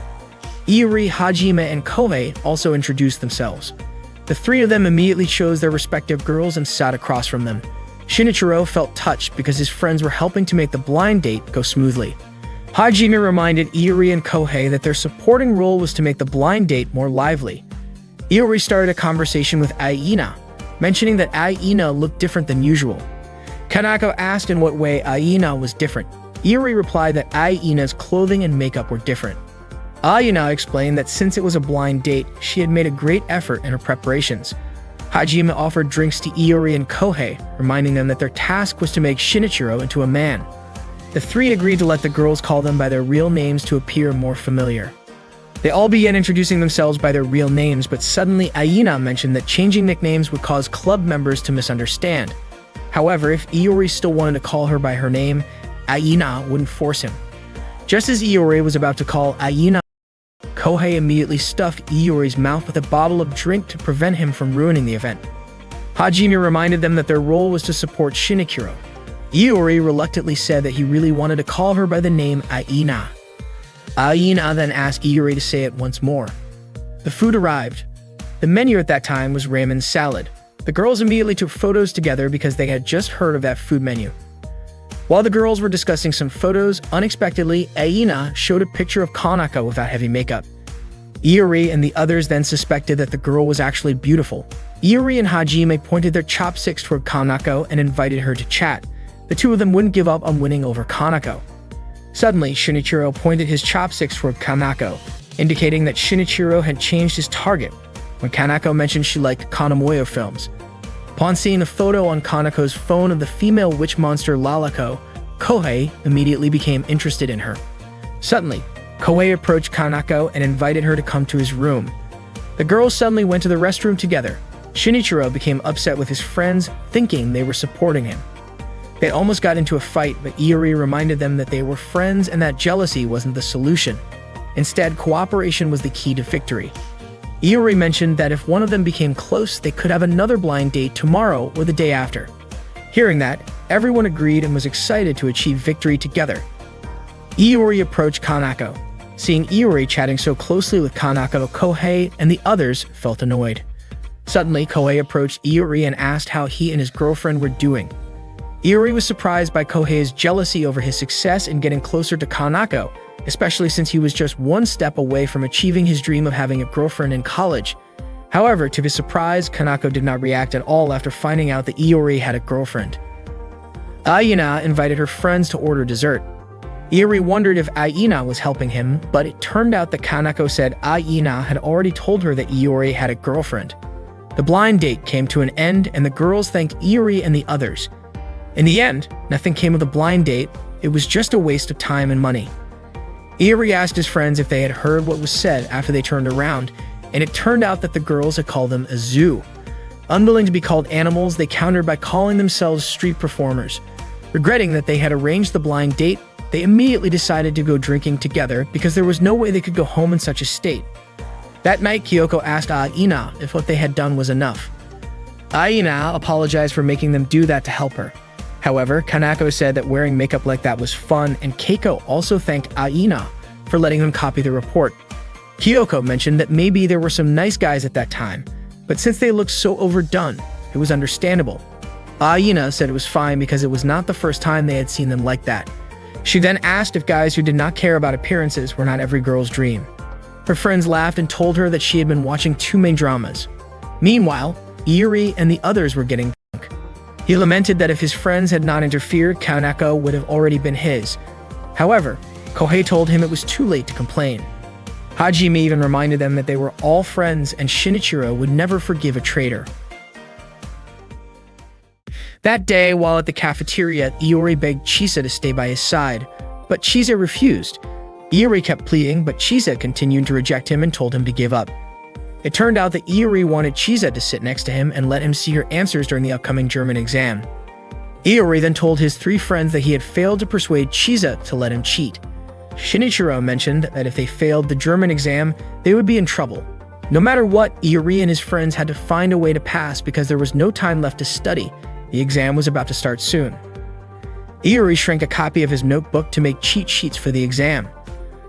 Iori, Hajime, and Kohei also introduced themselves. The three of them immediately chose their respective girls and sat across from them. Shinichiro felt touched because his friends were helping to make the blind date go smoothly. Hajime reminded Iori and Kohei that their supporting role was to make the blind date more lively. Iori started a conversation with Aina, mentioning that Aina looked different than usual. Kanako asked in what way Aina was different. Iori replied that Aina's clothing and makeup were different. Aina explained that since it was a blind date, she had made a great effort in her preparations. Hajime offered drinks to Iori and Kohei, reminding them that their task was to make Shinichiro into a man. The three agreed to let the girls call them by their real names to appear more familiar. They all began introducing themselves by their real names, but suddenly Aina mentioned that changing nicknames would cause club members to misunderstand. However, if Iori still wanted to call her by her name, Aina wouldn't force him. Just as Iori was about to call Aina, Kohei immediately stuffed Iori's mouth with a bottle of drink to prevent him from ruining the event. Hajime reminded them that their role was to support Shinichiro. Iori reluctantly said that he really wanted to call her by the name Aina. Aina then asked Iori to say it once more. The food arrived. The menu at that time was ramen salad. The girls immediately took photos together because they had just heard of that food menu. While the girls were discussing some photos, unexpectedly, Aina showed a picture of Kanako without heavy makeup. Iori and the others then suspected that the girl was actually beautiful. Iori and Hajime pointed their chopsticks toward Kanako and invited her to chat. The two of them wouldn't give up on winning over Kanako. Suddenly, Shinichiro pointed his chopsticks toward Kanako, indicating that Shinichiro had changed his target when Kanako mentioned she liked Kanamoyo films. Upon seeing a photo on Kanako's phone of the female witch monster Lalako, Kohei immediately became interested in her. Suddenly, Kohei approached Kanako and invited her to come to his room. The girls suddenly went to the restroom together. Shinichiro became upset with his friends, thinking they were supporting him. They almost got into a fight, but Iori reminded them that they were friends and that jealousy wasn't the solution. Instead, cooperation was the key to victory. Iori mentioned that if one of them became close, they could have another blind date tomorrow or the day after. Hearing that, everyone agreed and was excited to achieve victory together. Iori approached Kanako. Seeing Iori chatting so closely with Kanako, Kohei and the others felt annoyed. Suddenly, Kohei approached Iori and asked how he and his girlfriend were doing. Iori was surprised by Kohei's jealousy over his success in getting closer to Kanako, especially since he was just one step away from achieving his dream of having a girlfriend in college. However, to his surprise, Kanako did not react at all after finding out that Iori had a girlfriend. Aina invited her friends to order dessert. Iori wondered if Aina was helping him, but it turned out that Kanako said Aina had already told her that Iori had a girlfriend. The blind date came to an end, and the girls thanked Iori and the others. In the end, nothing came of the blind date. It was just a waste of time and money. Iori asked his friends if they had heard what was said after they turned around, and it turned out that the girls had called them a zoo. Unwilling to be called animals, they countered by calling themselves street performers. Regretting that they had arranged the blind date, they immediately decided to go drinking together because there was no way they could go home in such a state. That night, Kyoko asked Aina if what they had done was enough. Aina apologized for making them do that to help her. However, Kanako said that wearing makeup like that was fun, and Keiko also thanked Aina for letting them copy the report. Kyoko mentioned that maybe there were some nice guys at that time, but since they looked so overdone, it was understandable. Aina said it was fine because it was not the first time they had seen them like that. She then asked if guys who did not care about appearances were not every girl's dream. Her friends laughed and told her that she had been watching too many dramas. Meanwhile, Iori and the others were getting drunk. He lamented that if his friends had not interfered, Kanako would have already been his. However, Kohei told him it was too late to complain. Hajime even reminded them that they were all friends and Shinichiro would never forgive a traitor. That day, while at the cafeteria, Iori begged Chisa to stay by his side, but Chisa refused. Iori kept pleading, but Chisa continued to reject him and told him to give up. It turned out that Iori wanted Chisa to sit next to him and let him see her answers during the upcoming German exam. Iori then told his three friends that he had failed to persuade Chisa to let him cheat. Shinichiro mentioned that if they failed the German exam, they would be in trouble. No matter what, Iori and his friends had to find a way to pass because there was no time left to study. The exam was about to start soon. Iori shrank a copy of his notebook to make cheat sheets for the exam.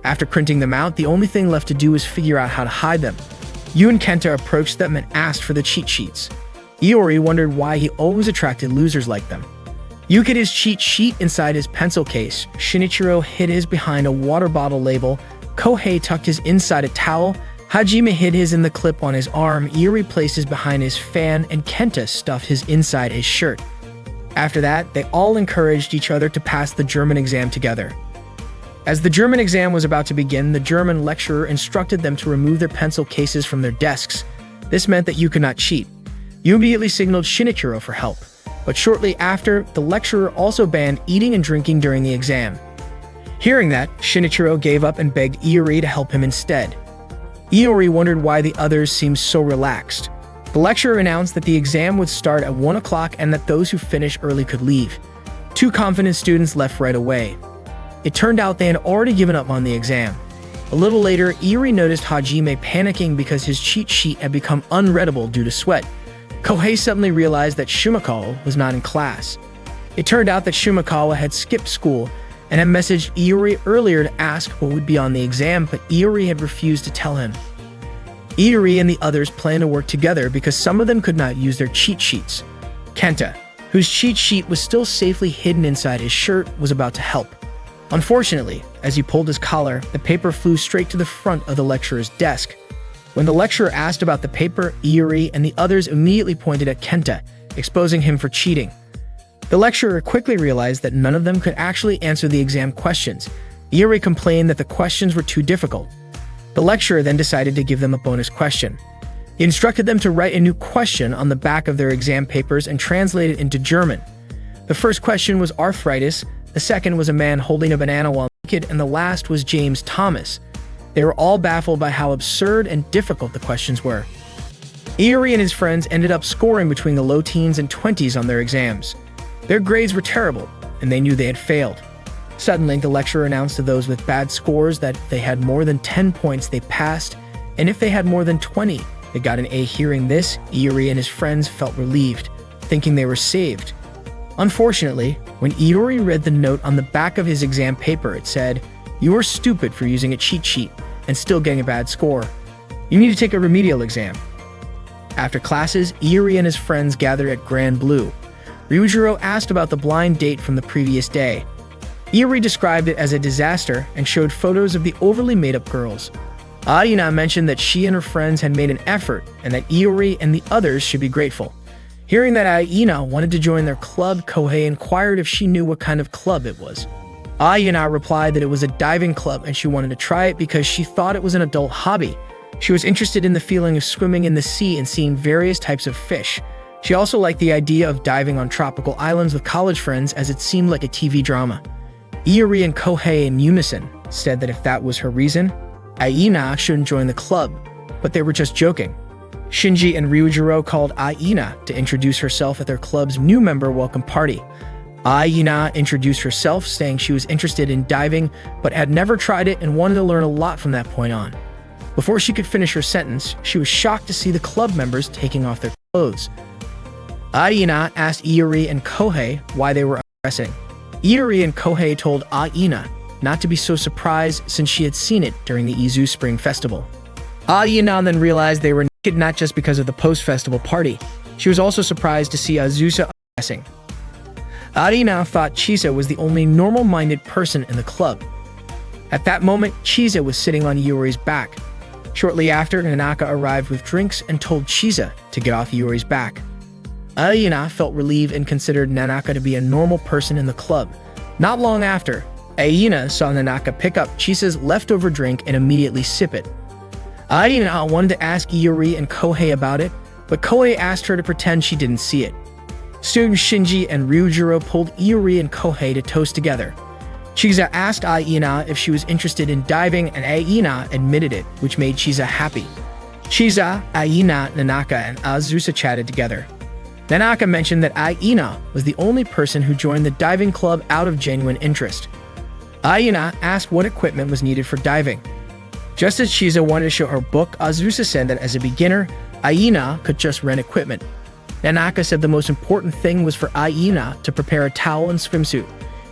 After printing them out, the only thing left to do was figure out how to hide them. Yu and Kenta approached them and asked for the cheat sheets. Iori wondered why he always attracted losers like them. Yu hid his cheat sheet inside his pencil case. Shinichiro hid his behind a water bottle label. Kohei tucked his inside a towel. Hajime hid his in the clip on his arm. Iori placed his behind his fan, and Kenta stuffed his inside his shirt. After that, they all encouraged each other to pass the German exam together. As the German exam was about to begin, the German lecturer instructed them to remove their pencil cases from their desks. This meant that Yu could not cheat. Yu immediately signaled Shinichiro for help, but shortly after, the lecturer also banned eating and drinking during the exam. Hearing that, Shinichiro gave up and begged Iori to help him instead. Iori wondered why the others seemed so relaxed. The lecturer announced that the exam would start at 1 o'clock and that those who finished early could leave. Two confident students left right away. It turned out they had already given up on the exam. A little later, Iori noticed Hajime panicking because his cheat sheet had become unreadable due to sweat. Kohei suddenly realized that Shumikawa was not in class. It turned out that Shumikawa had skipped school and had messaged Iori earlier to ask what would be on the exam, but Iori had refused to tell him. Iori and the others planned to work together because some of them could not use their cheat sheets. Kenta, whose cheat sheet was still safely hidden inside his shirt, was about to help. Unfortunately, as he pulled his collar, the paper flew straight to the front of the lecturer's desk. When the lecturer asked about the paper, Iori and the others immediately pointed at Kenta, exposing him for cheating. The lecturer quickly realized that none of them could actually answer the exam questions. Iori complained that the questions were too difficult. The lecturer then decided to give them a bonus question. He instructed them to write a new question on the back of their exam papers and translate it into German. The first question was arthritis, the second was a man holding a banana while naked, and the last was James Thomas. They were all baffled by how absurd and difficult the questions were. Iori and his friends ended up scoring between the low teens and 20s on their exams. Their grades were terrible, and they knew they had failed. Suddenly, the lecturer announced to those with bad scores that if they had more than 10 points, they passed, and if they had more than 20, they got an A. Hearing this, Iori and his friends felt relieved, thinking they were saved. Unfortunately, when Iori read the note on the back of his exam paper, it said, "You are stupid for using a cheat sheet and still getting a bad score. You need to take a remedial exam." After classes, Iori and his friends gathered at Grand Blue. Ryujiro asked about the blind date from the previous day. Iori described it as a disaster and showed photos of the overly made-up girls. Aina mentioned that she and her friends had made an effort and that Iori and the others should be grateful. Hearing that Aina wanted to join their club, Kohei inquired if she knew what kind of club it was. Aina replied that it was a diving club and she wanted to try it because she thought it was an adult hobby. She was interested in the feeling of swimming in the sea and seeing various types of fish. She also liked the idea of diving on tropical islands with college friends as it seemed like a TV drama. Iori and Kohei in unison said that if that was her reason, Aina shouldn't join the club, but they were just joking. Shinji and Ryujiro called Aina to introduce herself at their club's new member welcome party. Aina introduced herself, saying she was interested in diving but had never tried it and wanted to learn a lot from that point on. Before she could finish her sentence, she was shocked to see the club members taking off their clothes. Aina asked Iori and Kohei why they were undressing. Iori and Kohei told Aina not to be so surprised since she had seen it during the Izu Spring Festival. Aina then realized they were naked not just because of the post-festival party. She was also surprised to see Azusa undressing. Aina thought Chisa was the only normal-minded person in the club. At that moment, Chisa was sitting on Iori's back. Shortly after, Nanaka arrived with drinks and told Chisa to get off Iori's back. Aina felt relieved and considered Nanaka to be a normal person in the club. Not long after, Aina saw Nanaka pick up Chisa's leftover drink and immediately sip it. Aina wanted to ask Iori and Kohei about it, but Kohei asked her to pretend she didn't see it. Soon, Shinji and Ryujiro pulled Iori and Kohei to toast together. Chisa asked Aina if she was interested in diving, and Aina admitted it, which made Chisa happy. Chisa, Aina, Nanaka, and Azusa chatted together. Nanaka mentioned that Aina was the only person who joined the diving club out of genuine interest. Aina asked what equipment was needed for diving. Just as Chisa wanted to show her book, Azusa said that as a beginner, Aina could just rent equipment. Nanaka said the most important thing was for Aina to prepare a towel and swimsuit.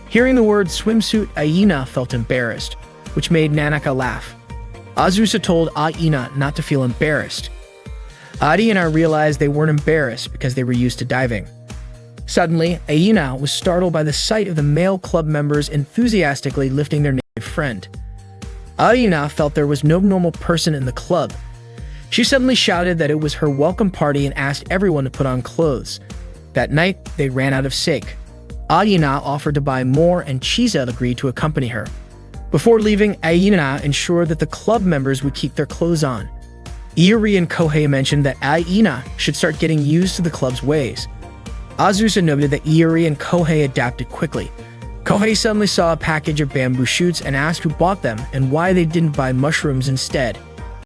Hearing the word swimsuit, Aina felt embarrassed, which made Nanaka laugh. Azusa told Aina not to feel embarrassed. Aina realized they weren't embarrassed because they were used to diving. Suddenly, Aina was startled by the sight of the male club members enthusiastically lifting their naked friend. Aina felt there was no normal person in the club. She suddenly shouted that it was her welcome party and asked everyone to put on clothes. That night, they ran out of sake. Aina offered to buy more and Chisa agreed to accompany her. Before leaving, Aina ensured that the club members would keep their clothes on. Iori and Kohei mentioned that Aina should start getting used to the club's ways. Azusa noted that Iori and Kohei adapted quickly. Kohei suddenly saw a package of bamboo shoots and asked who bought them and why they didn't buy mushrooms instead.